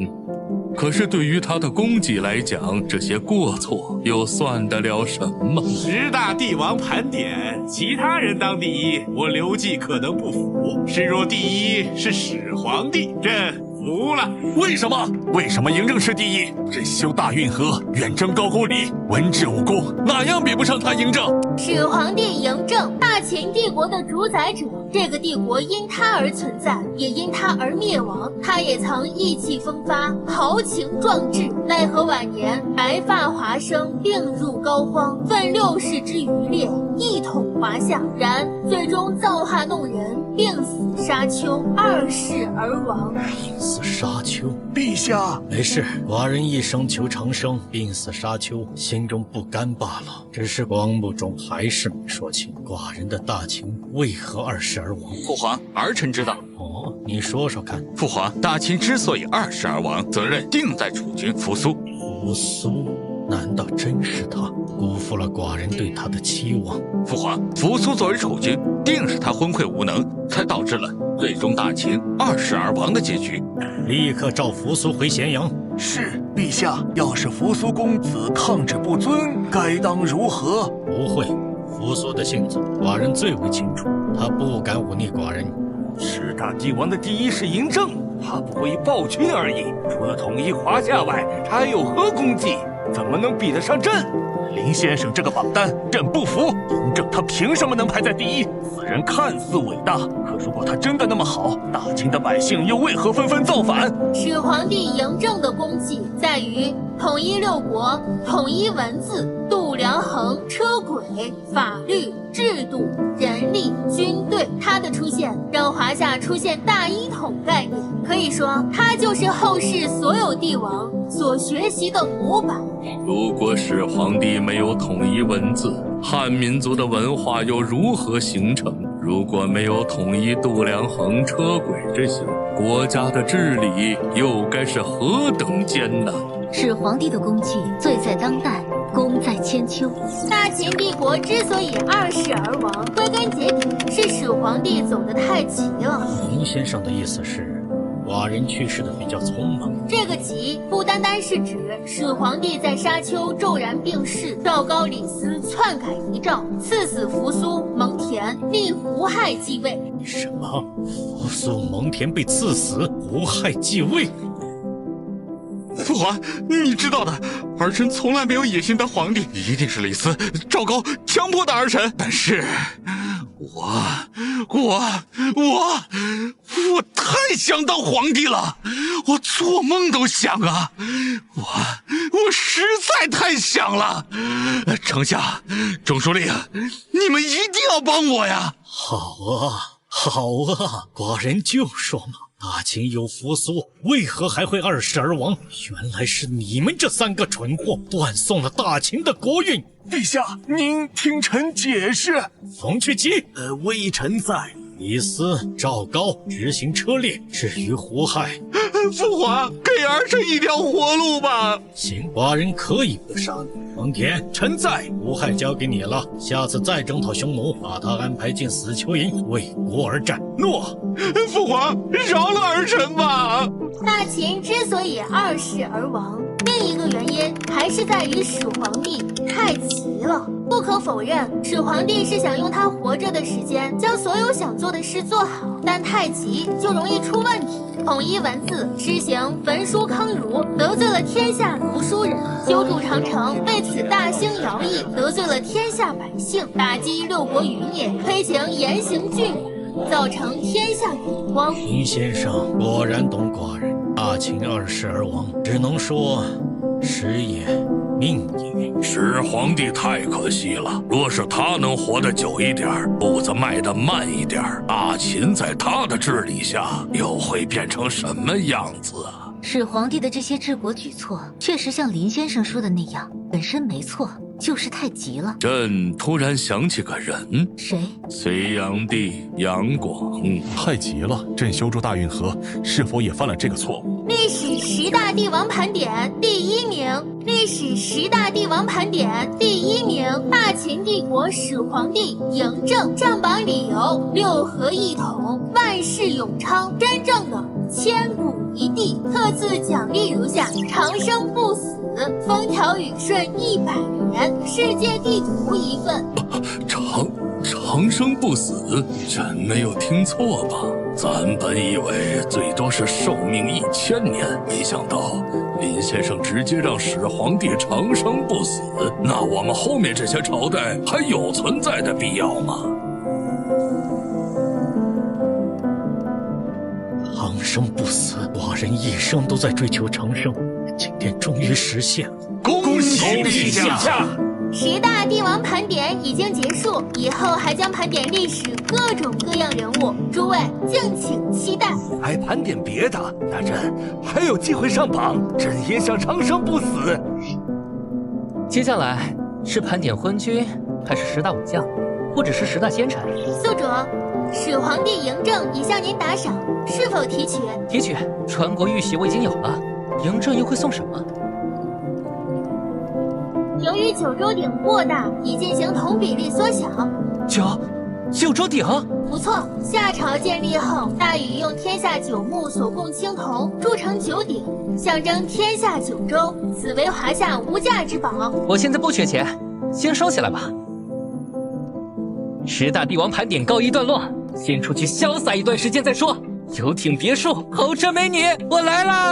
可是对于他的功绩来讲，这些过错又算得了什么？10大帝王盘点，其他人当第一，我刘季可能不服。示弱第一是始皇帝，朕服了。为什么？为什么嬴政是第一？这修大运河，远征高句丽，文治武功，哪样比不上他嬴政？始皇帝嬴政，大秦帝国的主宰者，这个帝国因他而存在，也因他而灭亡。他也曾意气风发，豪情壮志，奈何晚年白发华生，病入膏肓，奋6世之余烈，一统华夏。然最终造化弄人，病死沙丘，2世而亡。病死沙丘，陛下，没事，寡人一生求长生，病死沙丘，心中不甘罢了。只是广目中还是没说清寡人的大秦为何2世而亡。父皇，儿臣知道。哦，你说说看。父皇，大秦之所以2世而亡，责任定在储君扶苏。扶苏？难道真是他？辜负了寡人对他的期望。父皇，扶苏作为储君，定是他昏聩无能，才导致了最终大秦2世而亡的结局。立刻召扶苏回咸阳。是，陛下。要是扶苏公子抗旨不遵，该当如何？不会，扶苏的性子，寡人最为清楚，他不敢忤逆寡人。10大帝王的第一是嬴政，他不过以暴君而已，除了统一华夏外，他还有何功绩？怎么能比得上朕？林先生这个榜单，朕不服。嬴政他凭什么能排在第一？此人看似伟大，可如果他真的那么好，大秦的百姓又为何纷纷造反？始皇帝嬴政的功绩在于统一6国，统一文字、度量衡、车轨、法律、制度、人力、军队。他的出现让华夏出现大一统概念，可以说他就是后世所有帝王所学习的模板。如果始皇帝没有统一文字，汉民族的文化又如何形成？如果没有统一度量衡、车轨这些，国家的治理又该是何等艰难？始皇帝的功绩罪在当代，功在千秋。大秦帝国之所以2世而亡，归根结底是始皇帝走得太急了。林先生的意思是，寡人去世的比较匆忙。这个急不单单是指始皇帝在沙丘骤然病逝，赵高李斯篡改遗诏，赐死扶苏、蒙恬，立胡亥继位。什么？扶苏、蒙恬被赐死，胡亥继位？父皇，你知道的，儿臣从来没有野心当皇帝，一定是李斯、赵高强迫的儿臣。但是，我太想当皇帝了，我做梦都想啊！我实在太想了。丞相、钟书令，你们一定要帮我呀！好啊，寡人就说嘛。大秦有扶苏，为何还会2世而亡？原来是你们这3个蠢货断送了大秦的国运。陛下，您听臣解释。冯去疾，微臣在。李斯、赵高执行车裂，至于胡亥，父皇给儿臣一条活路吧。行，寡人可以不杀你。蒙恬，臣在。胡亥交给你了，下次再征讨匈奴，把他安排进死囚营，为国而战。诺。父皇，饶了儿臣吧。大秦之所以2世而亡，另一个原因还是在于始皇帝太急了。不可否认，始皇帝是想用他活着的时间将所有想做的事做好，但太急就容易出问题。统一文字，施行焚书坑儒，得罪了天下读书人；修筑长城，为此大兴徭役，得罪了天下百姓；打击6国余孽，推行严刑峻法，造成天下恐慌。林先生果然懂寡人。大秦2世而亡，只能说时也命也。始皇帝太可惜了，若是他能活得久一点，步子迈得慢一点，大秦在他的治理下又会变成什么样子啊？始皇帝的这些治国举措，确实像林先生说的那样，本身没错，就是太急了。朕突然想起个人，谁？隋炀帝杨广。太急了，朕修筑大运河，是否也犯了这个错误？历史10大帝王盘点第1名，历史10大帝王盘点第1名，大秦帝国始皇帝嬴政。上榜理由：六合一统，万世永昌，真正的千古一帝。特赐奖励如下：长生不死，风调雨顺100年，世界地图1份。长生不死，朕没有听错吧？咱本以为最多是寿命1000年，没想到林先生直接让始皇帝长生不死，那我们后面这些朝代还有存在的必要吗？长生不死，寡人一生都在追求长生，今天终于实现了，恭喜陛下！10大帝王盘点已经结束，以后还将盘点历史各种各样人物，诸位敬请期待。还盘点别的，那朕还有机会上榜，朕也想长生不死。接下来是盘点昏君，还是10大武将，或者是10大奸臣？宿主，始皇帝嬴政已向您打赏，是否提取？提取。传国玉玺我已经有了，嬴政又会送什么？由于九州鼎过大，已进行同比例缩小。九州鼎？不错，夏朝建立后，大禹用天下9牧所供青铜铸成9鼎，象征天下9州，此为华夏无价之宝。我现在不缺钱，先收起来吧。10大帝王盘点告一段落，先出去潇洒一段时间再说。游艇、别墅、豪车、美女，我来啦！